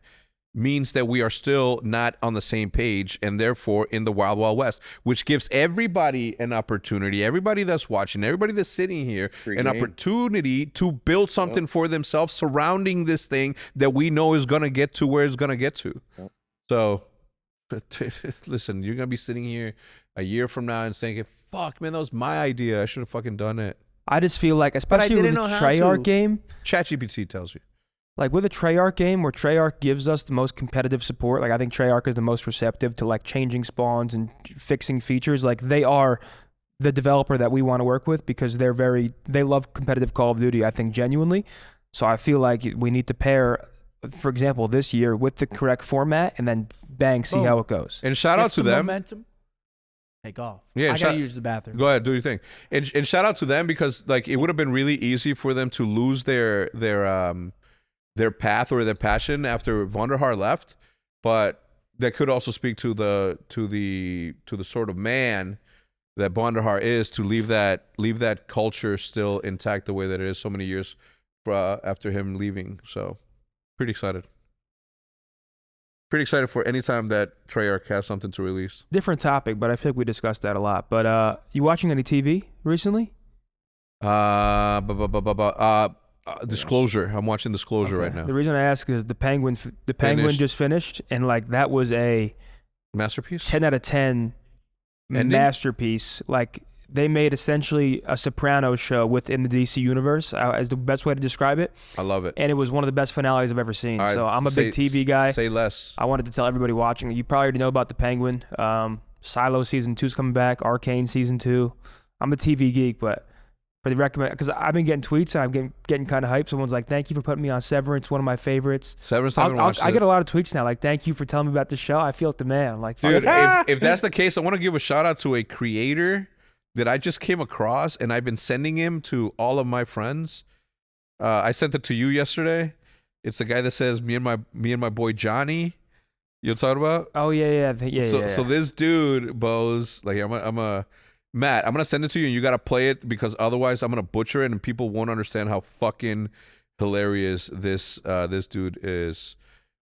means that we are still not on the same page and therefore in the Wild Wild West, which gives everybody an opportunity, everybody that's watching, everybody that's sitting here, an opportunity to build something for themselves surrounding this thing that we know is going to get to where it's going to get to. So, listen, you're going to be sitting here a year from now and saying, fuck, man, that was my idea. I should have fucking done it. I just feel like, especially with the Treyarch game, ChatGPT tells you. like with a Treyarch game where Treyarch gives us the most competitive support, like I think Treyarch is the most receptive to like changing spawns and fixing features. Like they are the developer that we want to work with because they love competitive Call of Duty, I think, genuinely. So I feel like we need to pair, for example, this year with the correct format and then bang, see how it goes. And shout out to them. Momentum. Take off. Yeah, I gotta use the bathroom. Go ahead, do your thing. And shout out to them because like it would have been really easy for them to lose their path or their passion after Vonderhaar left, but that could also speak to the sort of man that Vonderhaar is, to leave that culture still intact the way that it is so many years after him leaving. So pretty excited. Pretty excited for any time that Treyarch has something to release. Different topic, but I feel like we discussed that a lot. But you watching any TV recently? Disclosure. I'm watching Disclosure right now. The reason I ask is the Penguin just finished, and like that was a masterpiece. 10 out of 10 Ending? Masterpiece. Like they made essentially a Sopranos show within the DC universe, is the best way to describe it. I love it. And it was one of the best finales I've ever seen. Right, so I'm a big TV guy. Say less. I wanted to tell everybody watching. You probably already know about the Penguin. Silo season 2 is coming back. Arcane season 2. I'm a TV geek, but for the recommend, because I've been getting tweets and I'm getting kind of hyped. Someone's like, "Thank you for putting me on Severance, one of my favorites." Severance, I get a lot of tweets now, like, "Thank you for telling me about the show." I feel like the man. I'm like, dude, if that's the case, I want to give a shout out to a creator that I just came across, and I've been sending him to all of my friends. I sent it to you yesterday. It's the guy that says me and my boy Johnny. You'll talk about? Oh yeah. So this dude, Bose, like Matt, I'm gonna send it to you, and you gotta play it because otherwise I'm gonna butcher it, and people won't understand how fucking hilarious this dude is.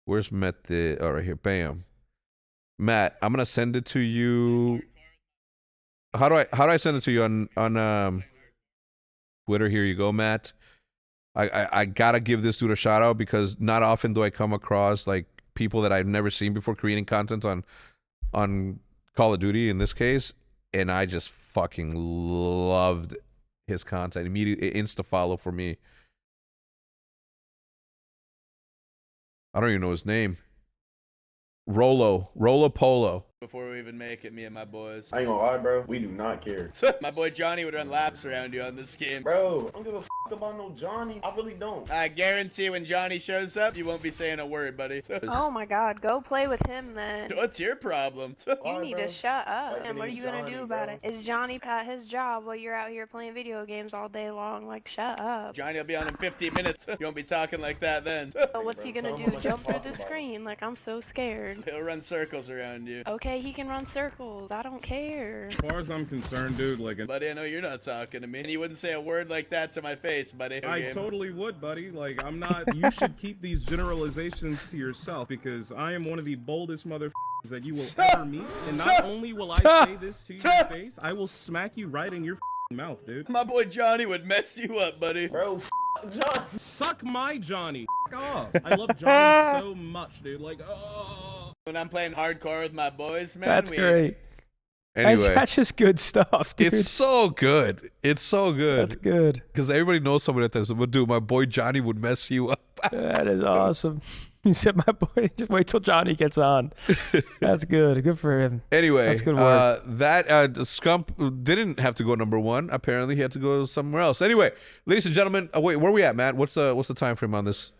Where's Matt? Oh, right here. Bam. Matt, I'm gonna send it to you. How do I send it to you on Twitter? Here you go, Matt. I gotta give this dude a shout out because not often do I come across like people that I've never seen before creating content on Call of Duty in this case, and I just fucking loved his content. Immediately insta follow for me. I don't even know his name. Rolo Polo. before we even make it, me and my boys. I ain't gonna lie, bro. We do not care. My boy Johnny would run laps around you on this game. Bro, I don't give a about no Johnny. I really don't. I guarantee when Johnny shows up, you won't be saying a word, buddy. Oh my God, go play with him then. What's your problem? You need to shut up. Like, And what are you gonna do about it? Is Johnny at his job while you're out here playing video games all day long? Like, shut up. Johnny will be on in 15 minutes. You won't be talking like that then. So what's he gonna do? Jump through the screen? Like, I'm so scared. He'll run circles around you. Okay, he can run circles. I don't care. As far as I'm concerned, dude, like, Buddy, I know you're not talking to me. And you wouldn't say a word like that to my face, buddy. I totally would, buddy. Like, I'm not. You should keep these generalizations to yourself because I am one of the boldest motherfuckers that you will ever meet. And not only will I say this to your face, I will smack you right in your mouth, dude. My boy Johnny would mess you up, buddy. Bro, John. Suck my Johnny. Off. I love Johnny so much, dude. Like, oh. When I'm playing hardcore with my boys, man. That's great. Anyway, That's just good stuff, dude. it's so good. It's so good. That's good. Because everybody knows somebody that does. But dude, my boy Johnny would mess you up. That is awesome. You said my boy, just wait till Johnny gets on. That's good. Good for him. Anyway, That's good work. That Scump didn't have to go number one. Apparently, he had to go somewhere else. Anyway, ladies and gentlemen, wait, where are we at, Matt? What's the time frame on this?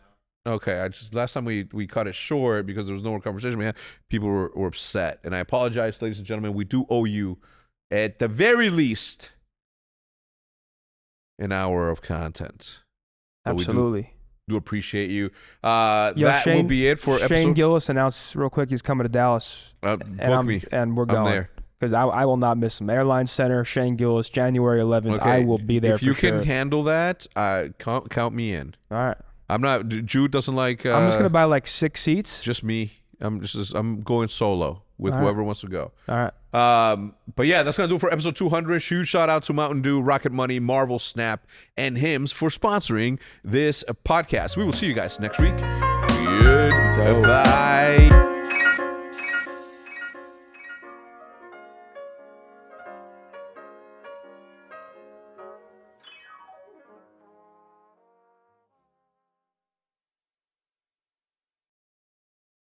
Okay, last time we cut it short because there was no more conversation we had. People were upset, and I apologize, ladies and gentlemen. We do owe you, at the very least, an hour of content. So Absolutely. We do appreciate you. Yo, That will be it for Shane episode. Gillis announced real quick he's coming to Dallas. Book me. And we're I'm going. there. Because I will not miss him. Airline Center, Shane Gillis, January 11th. Okay, I will be there if you for sure. can handle that, count me in. All right. I'm not. Jude doesn't like. I'm just gonna buy like 6 seats. Just me. I'm going solo with All right. whoever wants to go. All right. But yeah, that's gonna do it for episode 200. Huge shout out to Mountain Dew, Rocket Money, Marvel Snap, and Hims for sponsoring this podcast. We will see you guys next week. Goodbye.